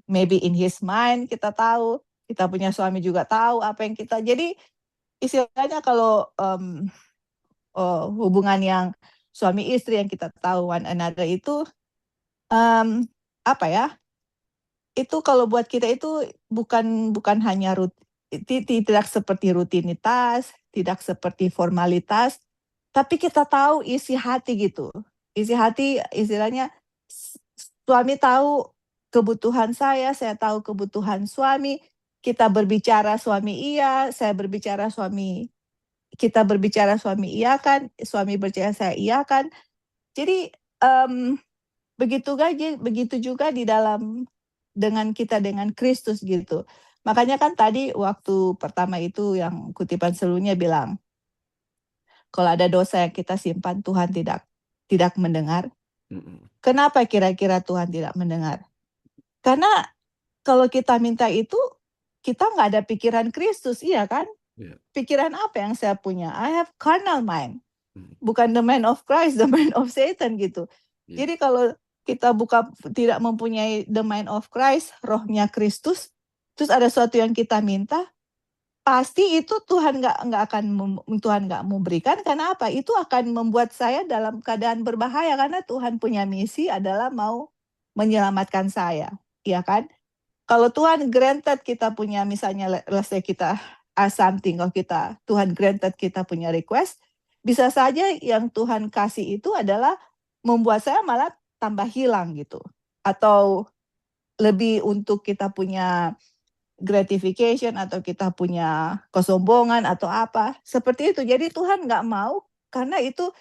maybe in his mind kita tahu, kita punya suami juga tahu apa yang kita, jadi istilahnya kalau hubungan yang suami istri yang kita tahu one another itu apa ya? Itu kalau buat kita itu bukan hanya tidak seperti rutinitas, tidak seperti formalitas, tapi kita tahu isi hati gitu. Isi hati istilahnya suami tahu kebutuhan saya tahu kebutuhan suami, kita berbicara suami iya, saya berbicara suami, kita berbicara suami iya kan, suami berbicara saya iya kan. Jadi begitu juga di dalam dengan kita dengan Kristus gitu. Makanya kan tadi waktu pertama itu yang kutipan sebelumnya bilang, kalau ada dosa yang kita simpan Tuhan tidak mendengar. Kenapa kira-kira Tuhan tidak mendengar? Karena kalau kita minta itu, kita nggak ada pikiran Kristus, iya kan? Yeah. Pikiran apa yang saya punya? I have carnal mind. Bukan the mind of Christ, the mind of Satan gitu. Yeah. Jadi kalau kita tidak mempunyai the mind of Christ, rohnya Kristus, terus ada sesuatu yang kita minta, pasti itu Tuhan nggak memberikan. Karena apa? Itu akan membuat saya dalam keadaan berbahaya, karena Tuhan punya misi adalah mau menyelamatkan saya, ya kan? Kalau Tuhan granted kita punya, misalnya let's say kita something, kalau Tuhan granted kita punya request, bisa saja yang Tuhan kasih itu adalah membuat saya malah tambah hilang gitu. Atau lebih untuk kita punya gratification, atau kita punya kesombongan atau apa. Seperti itu. Jadi Tuhan nggak mau, karena itu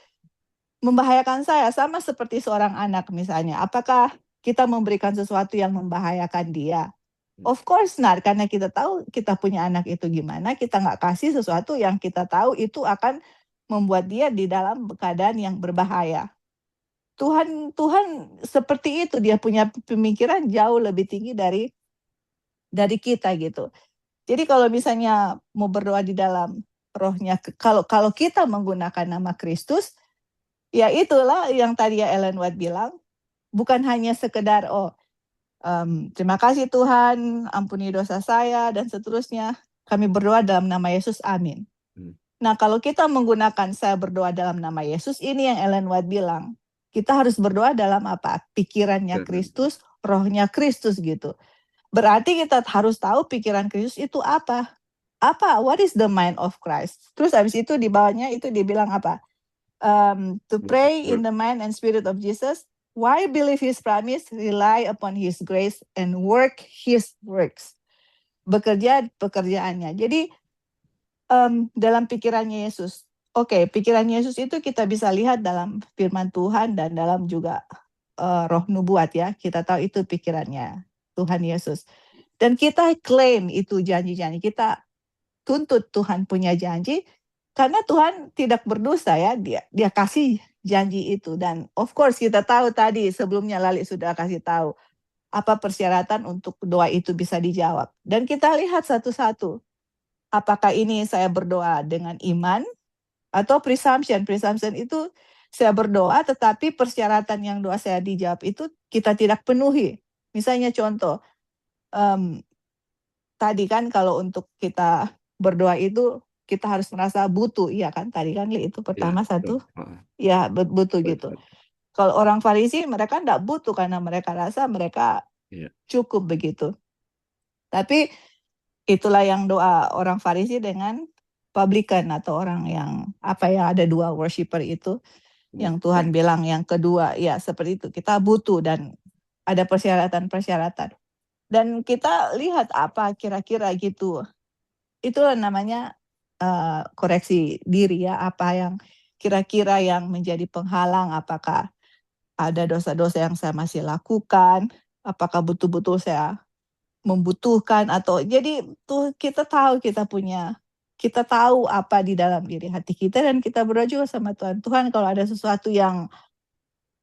membahayakan saya. Sama seperti seorang anak misalnya. Apakah kita memberikan sesuatu yang membahayakan dia? Of course not, karena kita tahu kita punya anak itu gimana, kita nggak kasih sesuatu yang kita tahu itu akan membuat dia di dalam keadaan yang berbahaya. Tuhan seperti itu, dia punya pemikiran jauh lebih tinggi dari kita gitu. Jadi kalau misalnya mau berdoa di dalam rohnya, kalau kita menggunakan nama Kristus, ya itulah yang tadi ya Ellen White bilang, bukan hanya sekedar terima kasih Tuhan, ampuni dosa saya, dan seterusnya. Kami berdoa dalam nama Yesus, amin. Nah, kalau kita menggunakan saya berdoa dalam nama Yesus, ini yang Ellen White bilang, kita harus berdoa dalam apa? Pikirannya Kristus, rohnya Kristus gitu. Berarti kita harus tahu pikiran Kristus itu apa? What is the mind of Christ? Terus habis itu di bawahnya itu dibilang apa? To pray in the mind and spirit of Jesus. Why believe his promise, rely upon his grace, and work his works. Bekerja pekerjaannya. Jadi dalam pikirannya Yesus. Oke, pikiran Yesus itu kita bisa lihat dalam firman Tuhan dan dalam juga roh nubuat ya. Kita tahu itu pikirannya Tuhan Yesus. Dan kita klaim itu janji-janji. Kita tuntut Tuhan punya janji. Karena Tuhan tidak berdosa ya. Dia kasih janji itu. Dan of course kita tahu tadi sebelumnya Lali sudah kasih tahu apa persyaratan untuk doa itu bisa dijawab. Dan kita lihat satu-satu. Apakah ini saya berdoa dengan iman atau presumption? Presumption itu saya berdoa tetapi persyaratan yang doa saya dijawab itu kita tidak penuhi. Misalnya contoh, tadi kan kalau untuk kita berdoa itu kita harus merasa butuh, iya kan? Tadi kan itu pertama ya, satu, ya butuh gitu. Kalau orang Farisi mereka enggak butuh karena mereka rasa mereka cukup begitu. Tapi itulah yang doa orang Farisi dengan publican atau orang yang ada dua worshiper itu yang Tuhan bilang yang kedua ya seperti itu, kita butuh dan ada persyaratan-persyaratan. Dan kita lihat apa kira-kira gitu. Itulah namanya koreksi diri ya, apa yang kira-kira yang menjadi penghalang, apakah ada dosa-dosa yang saya masih lakukan, apakah betul-betul saya membutuhkan, atau jadi tuh kita tahu apa di dalam diri hati kita, dan kita berdoa juga sama Tuhan. Tuhan, kalau ada sesuatu yang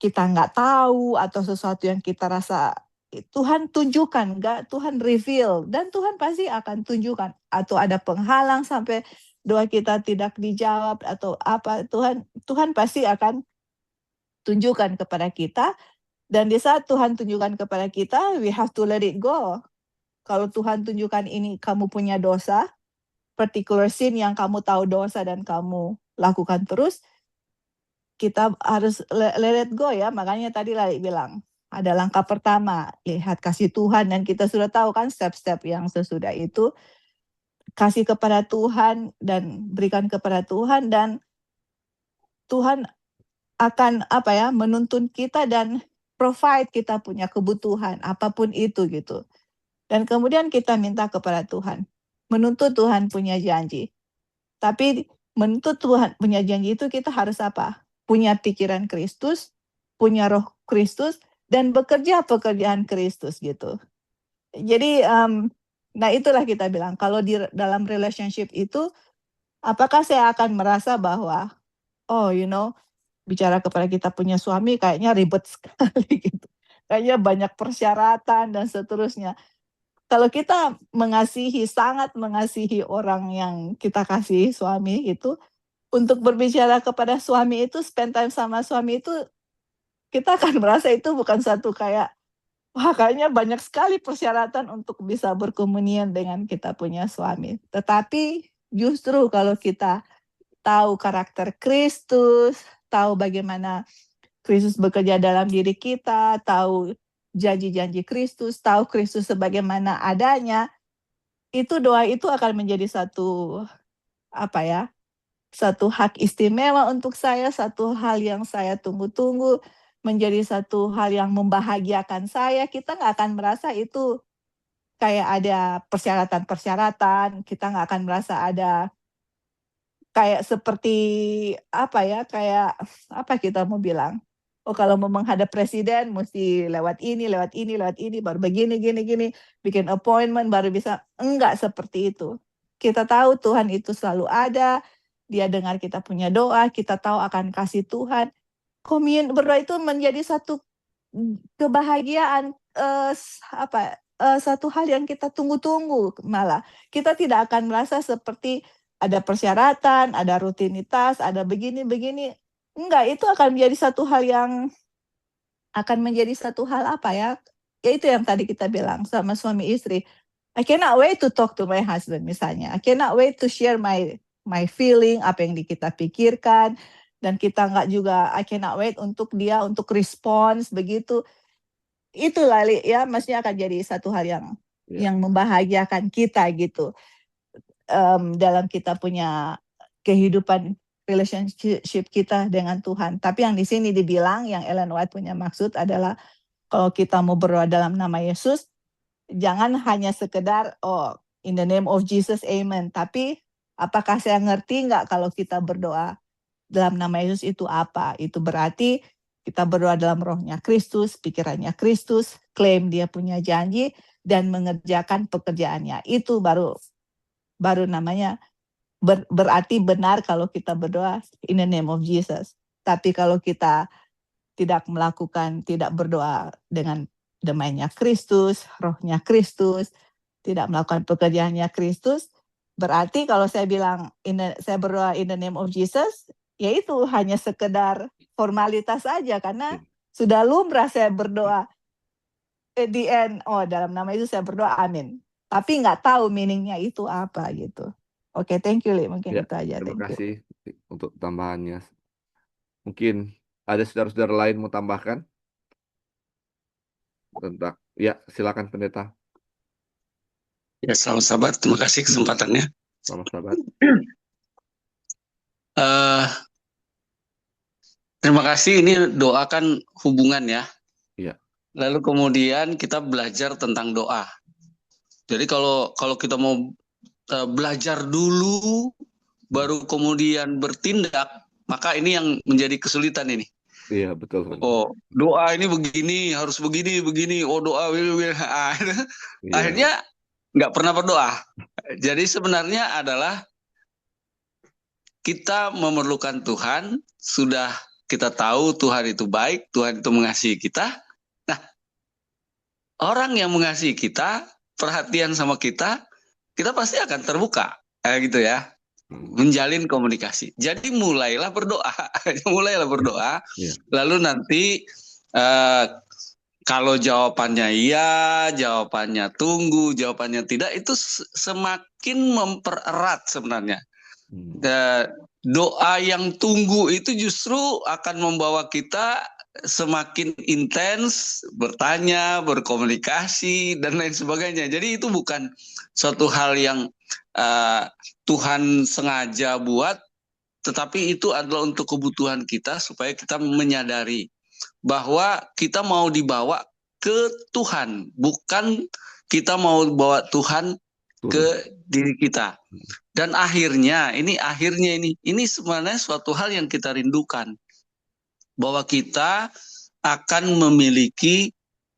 kita nggak tahu atau sesuatu yang kita rasa, Tuhan tunjukkan, nggak, Tuhan reveal, dan Tuhan pasti akan tunjukkan. Atau ada penghalang sampai doa kita tidak dijawab atau apa, Tuhan pasti akan tunjukkan kepada kita. Dan di saat Tuhan tunjukkan kepada kita, we have to let it go. Kalau Tuhan tunjukkan ini kamu punya dosa, particular sin yang kamu tahu dosa dan kamu lakukan terus, kita harus let it go ya. Makanya tadi Lali bilang, ada langkah pertama, lihat kasih Tuhan, dan kita sudah tahu kan step-step yang sesudah itu, kasih kepada Tuhan dan berikan kepada Tuhan, dan Tuhan akan menuntun kita dan provide kita punya kebutuhan apapun itu gitu. Dan kemudian kita minta kepada Tuhan, menuntut Tuhan punya janji. Tapi menuntut Tuhan punya janji itu kita harus apa? Punya pikiran Kristus, punya roh Kristus, dan bekerja pekerjaan Kristus gitu. Jadi nah itulah kita bilang, kalau di dalam relationship itu, apakah saya akan merasa bahwa bicara kepada kita punya suami kayaknya ribet sekali gitu. Kayaknya banyak persyaratan dan seterusnya. Kalau kita sangat mengasihi orang yang kita kasih, suami itu, untuk berbicara kepada suami itu, spend time sama suami itu, kita akan merasa itu bukan satu kayak, wah kayaknya banyak sekali persyaratan untuk bisa berkomunian dengan kita punya suami. Tetapi justru kalau kita tahu karakter Kristus, tahu bagaimana Kristus bekerja dalam diri kita, tahu janji-janji Kristus, tahu Kristus sebagaimana adanya, itu doa itu akan menjadi satu hak istimewa untuk saya, satu hal yang saya tunggu-tunggu, menjadi satu hal yang membahagiakan saya. Kita nggak akan merasa itu kayak ada persyaratan-persyaratan, kita nggak akan merasa ada kayak seperti kayak apa kita mau bilang, oh kalau mau menghadap presiden mesti lewat ini, baru begini, gini, bikin appointment baru bisa. Enggak seperti itu. Kita tahu Tuhan itu selalu ada, Dia dengar kita punya doa, kita tahu akan kasih Tuhan. Berdoa itu menjadi satu kebahagiaan, satu hal yang kita tunggu-tunggu. Malah kita tidak akan merasa seperti ada persyaratan, ada rutinitas, ada begini-begini. Enggak, itu akan menjadi satu hal ya itu yang tadi kita bilang sama suami istri. I cannot wait to talk to my husband misalnya. I cannot wait to share my feeling, apa yang kita pikirkan. Dan kita enggak juga, I cannot wait untuk dia untuk respons begitu. Itu Lali ya, maksudnya akan jadi satu hal yang membahagiakan kita gitu. Dalam kita punya kehidupan relationship kita dengan Tuhan. Tapi yang di sini dibilang, yang Ellen White punya maksud adalah, kalau kita mau berdoa dalam nama Yesus, jangan hanya sekedar in the name of Jesus, amen. Tapi apakah saya ngerti nggak kalau kita berdoa dalam nama Yesus itu apa? Itu berarti kita berdoa dalam rohnya Kristus, pikirannya Kristus, klaim dia punya janji, dan mengerjakan pekerjaannya. Itu baru namanya berarti benar kalau kita berdoa in the name of Jesus. Tapi kalau kita tidak berdoa dengan damainya Kristus, rohnya Kristus, tidak melakukan pekerjaannya Kristus, berarti kalau saya bilang saya berdoa in the name of Jesus, yaitu hanya sekedar formalitas saja, karena sudah lumrah saya berdoa at the end, dalam nama itu saya berdoa, amin. Tapi nggak tahu meaningnya itu apa gitu. Oke, thank you, Li. Mungkin itu aja. Terima kasih untuk tambahannya. Mungkin ada saudara-saudara lain mau tambahkan tentang, ya silakan pendeta. Ya, selamat sahabat. Terima kasih kesempatannya. Selamat sahabat. Terima kasih. Ini doakan hubungan ya. Iya. Lalu kemudian kita belajar tentang doa. Jadi kalau kita mau belajar dulu, baru kemudian bertindak, maka ini yang menjadi kesulitan ini. Iya, betul. Oh, doa ini begini, harus begini, begini. Oh, doa. Iya, Akhirnya nggak pernah berdoa. Jadi sebenarnya adalah kita memerlukan Tuhan, sudah kita tahu Tuhan itu baik, Tuhan itu mengasihi kita. Nah, orang yang mengasihi kita, perhatian sama kita, kita pasti akan terbuka. Gitu ya. Hmm. Menjalin komunikasi. Jadi mulailah berdoa. Mulailah berdoa. Iya. Lalu nanti eh, kalau jawabannya iya, jawabannya tunggu, jawabannya tidak, itu semakin mempererat sebenarnya. Hmm. Doa yang tunggu itu justru akan membawa kita semakin intens bertanya, berkomunikasi, dan lain sebagainya. Jadi itu bukan suatu hal yang Tuhan sengaja buat, tetapi itu adalah untuk kebutuhan kita supaya kita menyadari bahwa kita mau dibawa ke Tuhan, bukan kita mau bawa Tuhan ke Turun. diri kita. Dan akhirnya ini sebenarnya suatu hal yang kita rindukan, bahwa kita akan memiliki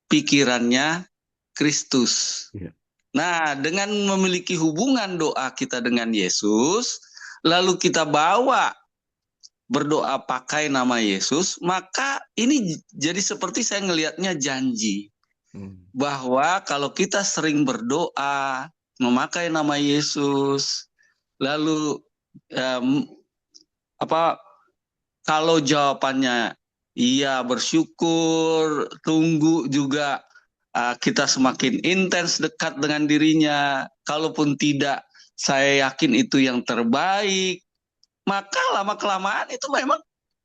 pikirannya Kristus. Iya. Nah, dengan memiliki hubungan doa kita dengan Yesus, lalu kita bawa berdoa pakai nama Yesus, maka ini jadi seperti saya ngelihatnya janji. Bahwa kalau kita sering berdoa, memakai nama Yesus, lalu kalau jawabannya iya, bersyukur, tunggu juga, kita semakin intens dekat dengan dirinya. Kalaupun tidak, saya yakin itu yang terbaik. Maka lama-kelamaan itu memang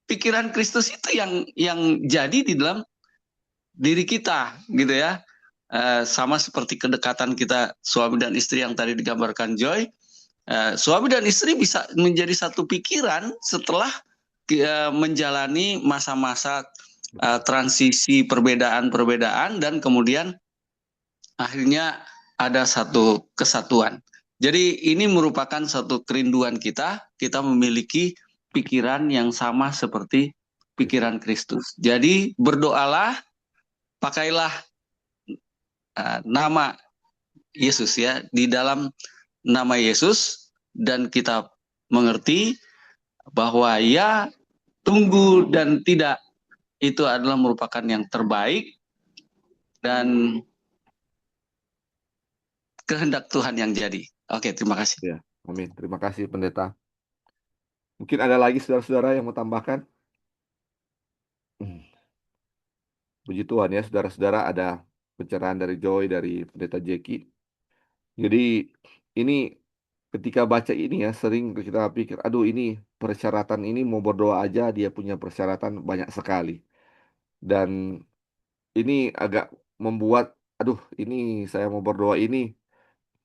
pikiran Kristus itu yang jadi di dalam diri kita, gitu ya. Sama seperti kedekatan kita suami dan istri yang tadi digambarkan Joy. Suami dan istri bisa menjadi satu pikiran setelah menjalani masa-masa transisi perbedaan-perbedaan, dan kemudian akhirnya ada satu kesatuan. Jadi ini merupakan satu kerinduan kita memiliki pikiran yang sama seperti pikiran Kristus. Jadi berdoalah, pakailah nama Yesus ya, di dalam nama Yesus, dan kita mengerti bahwa ya, tunggu dan tidak itu adalah merupakan yang terbaik, dan kehendak Tuhan yang jadi. Oke, terima kasih. Ya, amin. Terima kasih, Pendeta. Mungkin ada lagi saudara-saudara yang mau tambahkan? Puji Tuhan ya, saudara-saudara, ada pencerahan dari Joy, dari Pendeta Jeki. Jadi ini ketika baca ini ya, sering kita pikir, aduh ini persyaratan ini mau berdoa aja dia punya persyaratan banyak sekali. Dan ini agak membuat, aduh ini saya mau berdoa ini,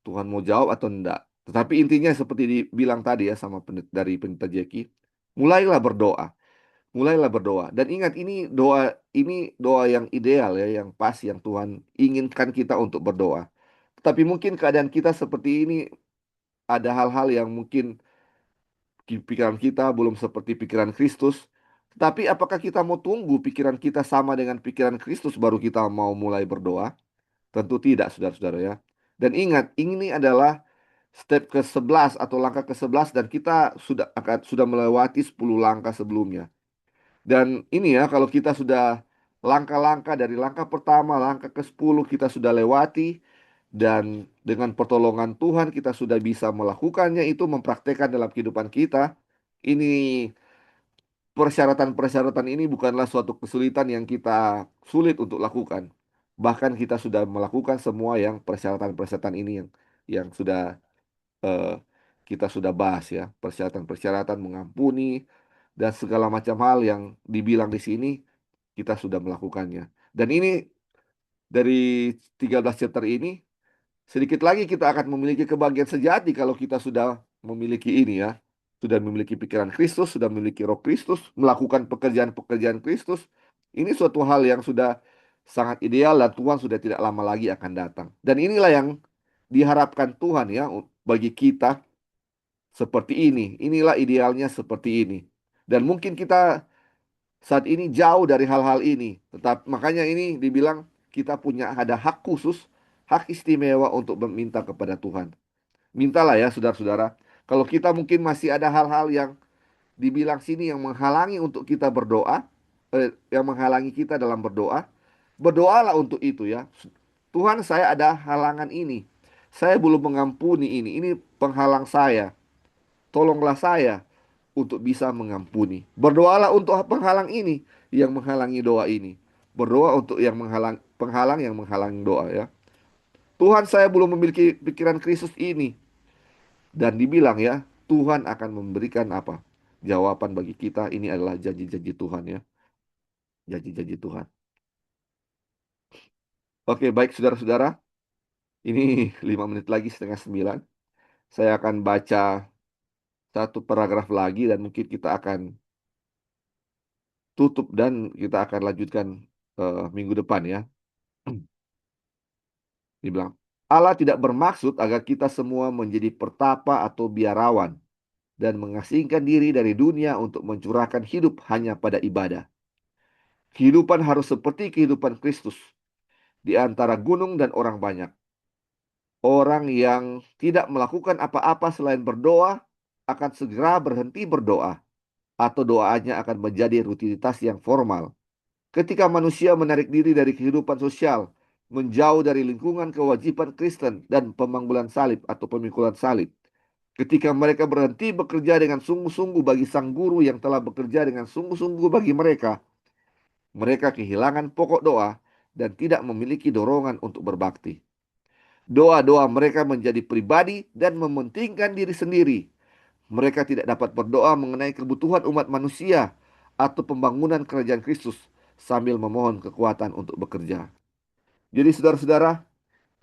Tuhan mau jawab atau enggak. Tetapi intinya seperti dibilang tadi ya sama dari Pendeta Jeki, mulailah berdoa. Mulailah berdoa. Dan ingat ini doa yang ideal ya, yang pas, yang Tuhan inginkan kita untuk berdoa. Tapi mungkin keadaan kita seperti ini, ada hal-hal yang mungkin pikiran kita belum seperti pikiran Kristus. Tetapi apakah kita mau tunggu pikiran kita sama dengan pikiran Kristus baru kita mau mulai berdoa? Tentu tidak, saudara-saudara ya. Dan ingat, ini adalah step ke-11 atau langkah ke-11, dan kita sudah melewati 10 langkah sebelumnya. Dan ini ya, kalau kita sudah langkah-langkah dari langkah pertama, langkah ke-10 kita sudah lewati, dan dengan pertolongan Tuhan kita sudah bisa melakukannya, itu mempraktekkan dalam kehidupan kita. Ini persyaratan-persyaratan ini bukanlah suatu kesulitan yang kita sulit untuk lakukan. Bahkan kita sudah melakukan semua yang persyaratan-persyaratan ini yang sudah eh, kita sudah bahas ya, persyaratan-persyaratan mengampuni dan segala macam hal yang dibilang di sini kita sudah melakukannya. Dan ini dari 13 chapter ini sedikit lagi kita akan memiliki kebahagiaan sejati kalau kita sudah memiliki ini ya. Sudah memiliki pikiran Kristus, sudah memiliki roh Kristus, melakukan pekerjaan-pekerjaan Kristus. Ini suatu hal yang sudah sangat ideal dan Tuhan sudah tidak lama lagi akan datang. Dan inilah yang diharapkan Tuhan ya bagi kita seperti ini. Inilah idealnya seperti ini. Dan mungkin kita saat ini jauh dari hal-hal ini. Tetap makanya ini dibilang kita punya ada hak khusus, hak istimewa untuk meminta kepada Tuhan. Mintalah ya saudara-saudara. Kalau kita mungkin masih ada hal-hal yang dibilang sini yang menghalangi untuk kita berdoa, yang menghalangi kita dalam berdoa, berdoalah untuk itu ya. Tuhan, saya ada halangan ini. Saya belum mengampuni ini. Ini penghalang saya. Tolonglah saya untuk bisa mengampuni. Berdoalah untuk penghalang ini yang menghalangi doa ini. Berdoa untuk yang penghalang yang menghalangi doa ya. Tuhan, saya belum memiliki pikiran Kristus ini. Dan dibilang ya, Tuhan akan memberikan apa? Jawaban bagi kita. Ini adalah janji-janji Tuhan ya. Janji-janji Tuhan. Oke, baik saudara-saudara. Ini 5 menit lagi 8:30. Saya akan baca satu paragraf lagi dan mungkin kita akan tutup dan kita akan lanjutkan minggu depan ya. Dibilang, Allah tidak bermaksud agar kita semua menjadi pertapa atau biarawan dan mengasingkan diri dari dunia untuk mencurahkan hidup hanya pada ibadah. Kehidupan harus seperti kehidupan Kristus di antara gunung dan orang banyak. Orang yang tidak melakukan apa-apa selain berdoa akan segera berhenti berdoa, atau doanya akan menjadi rutinitas yang formal. Ketika manusia menarik diri dari kehidupan sosial, menjauh dari lingkungan kewajiban Kristen dan pemanggilan salib atau pemikulan salib, ketika mereka berhenti bekerja dengan sungguh-sungguh bagi sang guru yang telah bekerja dengan sungguh-sungguh bagi mereka, mereka kehilangan pokok doa dan tidak memiliki dorongan untuk berbakti. Doa-doa mereka menjadi pribadi dan mementingkan diri sendiri. Mereka tidak dapat berdoa mengenai kebutuhan umat manusia atau pembangunan kerajaan Kristus sambil memohon kekuatan untuk bekerja. Jadi saudara-saudara,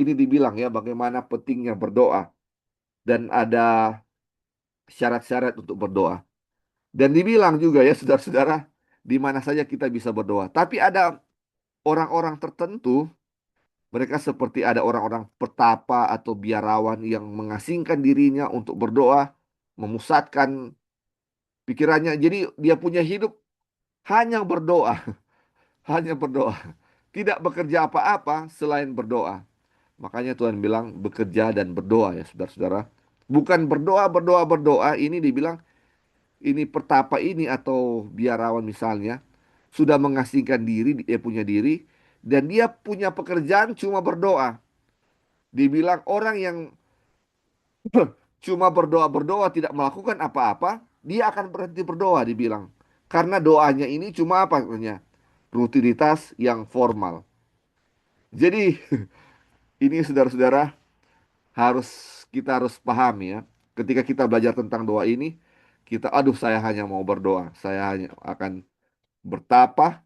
ini dibilang ya bagaimana pentingnya berdoa dan ada syarat-syarat untuk berdoa. Dan dibilang juga ya saudara-saudara, di mana saja kita bisa berdoa. Tapi ada orang-orang tertentu, mereka seperti ada orang-orang petapa atau biarawan yang mengasingkan dirinya untuk berdoa, memusatkan pikirannya. Jadi dia punya hidup hanya berdoa, hanya berdoa. Tidak bekerja apa-apa selain berdoa. Makanya Tuhan bilang bekerja dan berdoa ya saudara-saudara. Bukan berdoa, berdoa, berdoa. Ini dibilang ini pertapa ini atau biarawan misalnya. Sudah mengasingkan diri, dia punya diri. Dan dia punya pekerjaan cuma berdoa. Dibilang orang yang cuma berdoa-berdoa tidak melakukan apa-apa, dia akan berhenti berdoa dibilang. Karena doanya ini cuma apa katanya? Rutinitas yang formal. Jadi ini saudara-saudara harus kita harus pahami ya. Ketika kita belajar tentang doa ini, kita aduh saya hanya mau berdoa, saya hanya akan bertapa,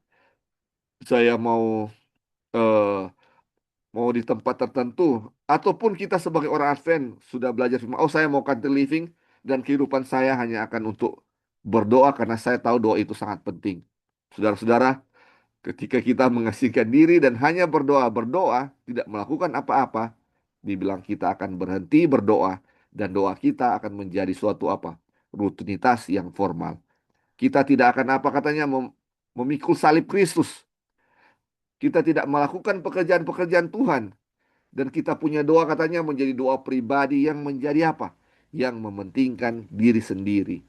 saya eh, mau di tempat tertentu, ataupun kita sebagai orang Advent sudah belajar firman, oh saya mau country living dan kehidupan saya hanya akan untuk berdoa karena saya tahu doa itu sangat penting. Saudara-saudara, ketika kita mengasingkan diri dan hanya berdoa, tidak melakukan apa-apa, dibilang kita akan berhenti berdoa dan doa kita akan menjadi suatu apa? Rutinitas yang formal. Kita tidak akan apa katanya memikul salib Kristus. Kita tidak melakukan pekerjaan-pekerjaan Tuhan. Dan kita punya doa katanya menjadi doa pribadi yang menjadi apa? Yang mementingkan diri sendiri.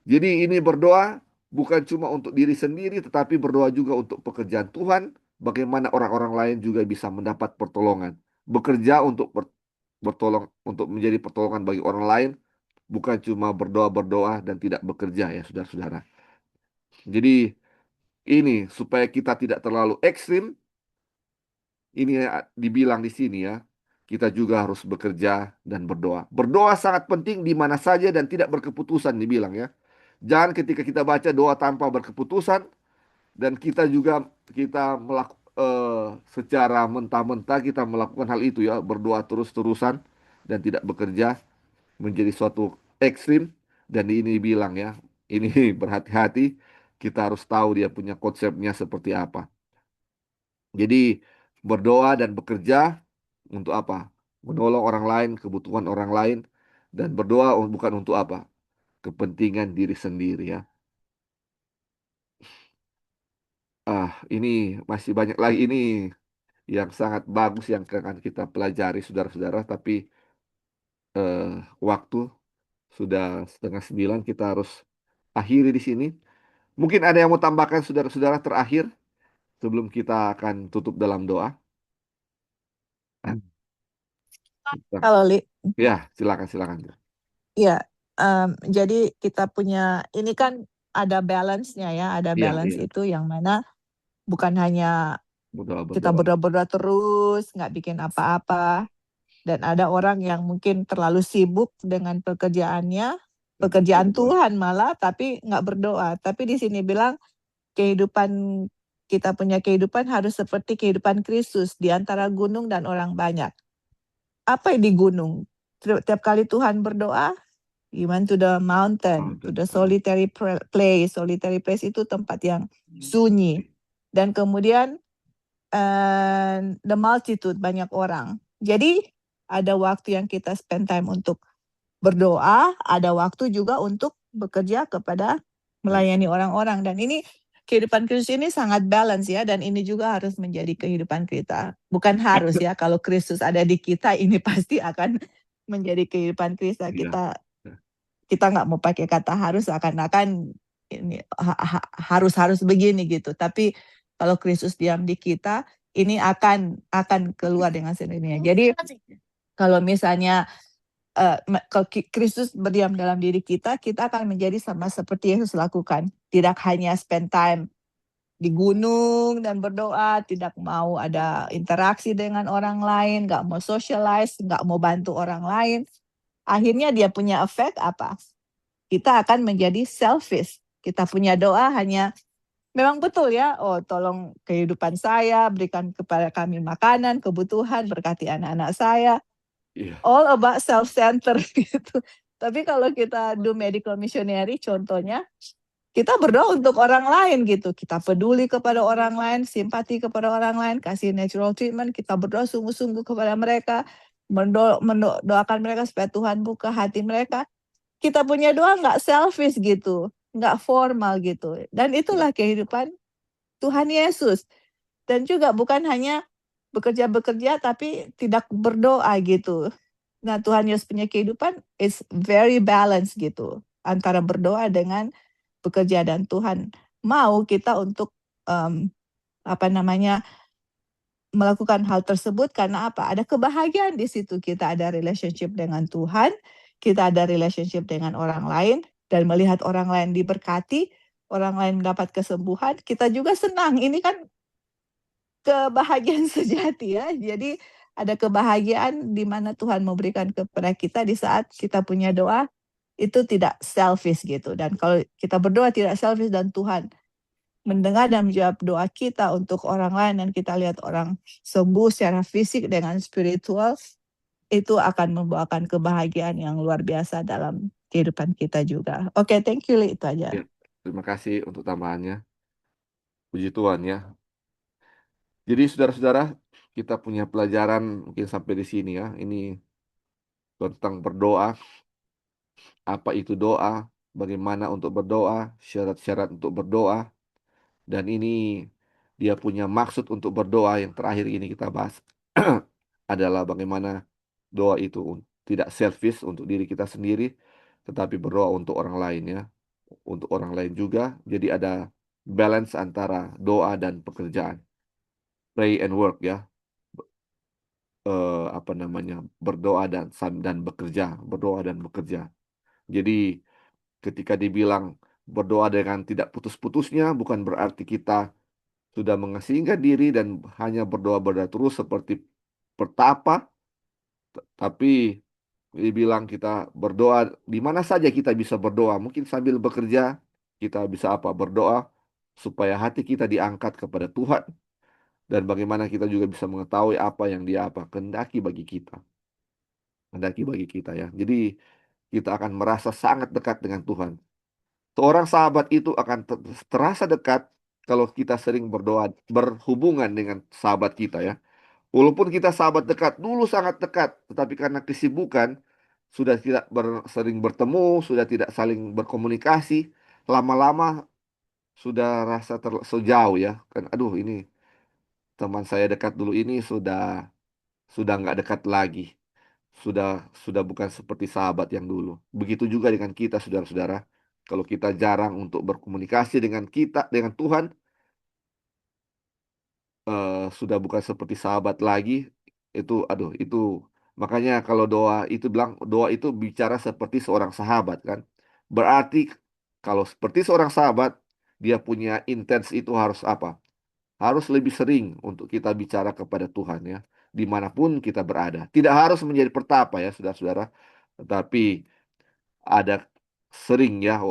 Jadi ini berdoa bukan cuma untuk diri sendiri, tetapi berdoa juga untuk pekerjaan Tuhan, bagaimana orang-orang lain juga bisa mendapat pertolongan. Bekerja untuk bertolong, untuk menjadi pertolongan bagi orang lain, bukan cuma berdoa-berdoa dan tidak bekerja ya saudara-saudara. Jadi ini supaya kita tidak terlalu ekstrim, ini dibilang di sini ya, kita juga harus bekerja dan berdoa. Berdoa sangat penting di mana saja dan tidak berkeputusan dibilang ya. Jangan ketika kita baca doa tanpa berkeputusan dan kita secara mentah-mentah kita melakukan hal itu ya, berdoa terus-terusan dan tidak bekerja menjadi suatu ekstrim dan ini bilang ya, ini berhati-hati, kita harus tahu dia punya konsepnya seperti apa. Jadi berdoa dan bekerja untuk apa? Menolong orang lain, kebutuhan orang lain dan berdoa bukan untuk apa? Kepentingan diri sendiri ya. Ini masih banyak lagi ini yang sangat bagus yang akan kita pelajari, saudara-saudara. Tapi eh, waktu sudah 8:30, kita harus akhiri di sini. Mungkin ada yang mau tambahkan, saudara-saudara, terakhir sebelum kita akan tutup dalam doa. Kalau Li, Ya, silakan, silakan. ya, jadi kita punya ini kan ada balance-nya ya, ada Iya, balance iya. itu yang mana bukan hanya Berdoa, kita berdoa. berdoa-berdoa terus, nggak bikin apa-apa, dan ada orang yang mungkin terlalu sibuk dengan pekerjaannya, Tapi pekerjaan berdoa. Tuhan malah, tapi nggak berdoa. Tapi di sini bilang kehidupan kita punya kehidupan harus seperti kehidupan Kristus di antara gunung dan orang banyak. Apa yang di gunung? Tiap kali Tuhan berdoa, he went to the mountain, to the solitary place. Solitary place itu tempat yang sunyi. Dan kemudian the multitude, banyak orang. Jadi ada waktu yang kita spend time untuk berdoa, ada waktu juga untuk bekerja kepada melayani orang-orang. Dan ini kehidupan Kristus ini sangat balance ya, dan ini juga harus menjadi kehidupan kita. Bukan harus ya, kalau Kristus ada di kita, ini pasti akan menjadi kehidupan kita. Iya. Kita nggak mau pakai kata harus, akan ini harus begini gitu. Tapi kalau Kristus diam di kita, ini akan keluar dengan sendirinya. Jadi kalau misalnya kalau Kristus berdiam dalam diri kita, kita akan menjadi sama seperti Yesus lakukan. Tidak hanya spend time di gunung dan berdoa, tidak mau ada interaksi dengan orang lain, nggak mau socialize, nggak mau bantu orang lain. Akhirnya dia punya efek apa? Kita akan menjadi selfish. Kita punya doa hanya, memang betul ya, oh tolong kehidupan saya, berikan kepada kami makanan, kebutuhan, berkati anak-anak saya. Iya. All about self-centered gitu. Tapi kalau kita do medical missionary, contohnya, kita berdoa untuk orang lain gitu. Kita peduli kepada orang lain, simpati kepada orang lain, kasih natural treatment. Kita berdoa sungguh-sungguh kepada mereka, mendoakan mereka supaya Tuhan buka hati mereka. Kita punya doa nggak selfish gitu, nggak formal gitu. Dan itulah kehidupan Tuhan Yesus. Dan juga bukan hanya bekerja-bekerja tapi tidak berdoa gitu. Nah, Tuhan Yesus punya kehidupan is very balanced gitu antara berdoa dengan bekerja, dan Tuhan mau kita untuk apa namanya melakukan hal tersebut karena apa? Ada kebahagiaan di situ. Kita ada relationship dengan Tuhan, kita ada relationship dengan orang lain, dan melihat orang lain diberkati, orang lain mendapat kesembuhan, kita juga senang. Ini kan kebahagiaan sejati ya. Jadi ada kebahagiaan di mana Tuhan memberikan kepada kita di saat kita punya doa itu tidak selfish gitu. Dan kalau kita berdoa tidak selfish dan Tuhan mendengar dan menjawab doa kita untuk orang lain, dan kita lihat orang sembuh secara fisik dengan spiritual, itu akan membawakan kebahagiaan yang luar biasa dalam kehidupan kita juga. Oke, thank you Li, itu aja. Ya, terima kasih untuk tambahannya. Puji Tuhan ya. Jadi saudara-saudara, kita punya pelajaran mungkin sampai di sini ya. Ini tentang berdoa, apa itu doa, bagaimana untuk berdoa, syarat-syarat untuk berdoa, dan ini dia punya maksud untuk berdoa yang terakhir ini kita bahas adalah bagaimana doa itu tidak selfish untuk diri kita sendiri, tetapi berdoa untuk orang lain ya, untuk orang lain juga. Jadi ada balance antara doa dan pekerjaan, pray and work ya. Apa namanya, berdoa dan bekerja, berdoa dan bekerja. Jadi ketika dibilang berdoa dengan tidak putus-putusnya, bukan berarti kita sudah mengasingkan diri dan hanya berdoa-berdoa terus seperti pertapa, tapi dibilang kita berdoa di mana saja kita bisa berdoa. Mungkin sambil bekerja kita bisa apa? Berdoa supaya hati kita diangkat kepada Tuhan, dan bagaimana kita juga bisa mengetahui apa yang Dia apa kehendaki bagi kita. Kehendaki bagi kita ya. Jadi kita akan merasa sangat dekat dengan Tuhan. Seorang sahabat itu akan terasa dekat kalau kita sering berdoa, berhubungan dengan sahabat kita ya. Walaupun kita sahabat dekat, dulu sangat dekat, tetapi karena kesibukan, sudah tidak sering bertemu, sudah tidak saling berkomunikasi, lama-lama sudah rasa sejauh ya kan, aduh ini teman saya dekat dulu ini sudah nggak dekat lagi, sudah sudah bukan seperti sahabat yang dulu. Begitu juga dengan kita, saudara-saudara. Kalau kita jarang untuk berkomunikasi dengan Tuhan, sudah bukan seperti sahabat lagi, itu aduh itu makanya kalau doa itu bilang doa itu bicara seperti seorang sahabat kan. Berarti kalau seperti seorang sahabat, dia punya intens itu harus apa? Harus lebih sering untuk kita bicara kepada Tuhan ya, dimanapun kita berada. Tidak harus menjadi pertapa ya, saudara-saudara, tetapi ada sering ya,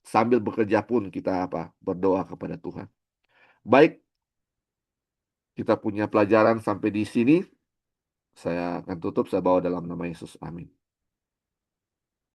sambil bekerja pun kita apa? Berdoa kepada Tuhan. Baik, kita punya pelajaran sampai di sini. Saya akan tutup, saya bawa dalam nama Yesus. Amin.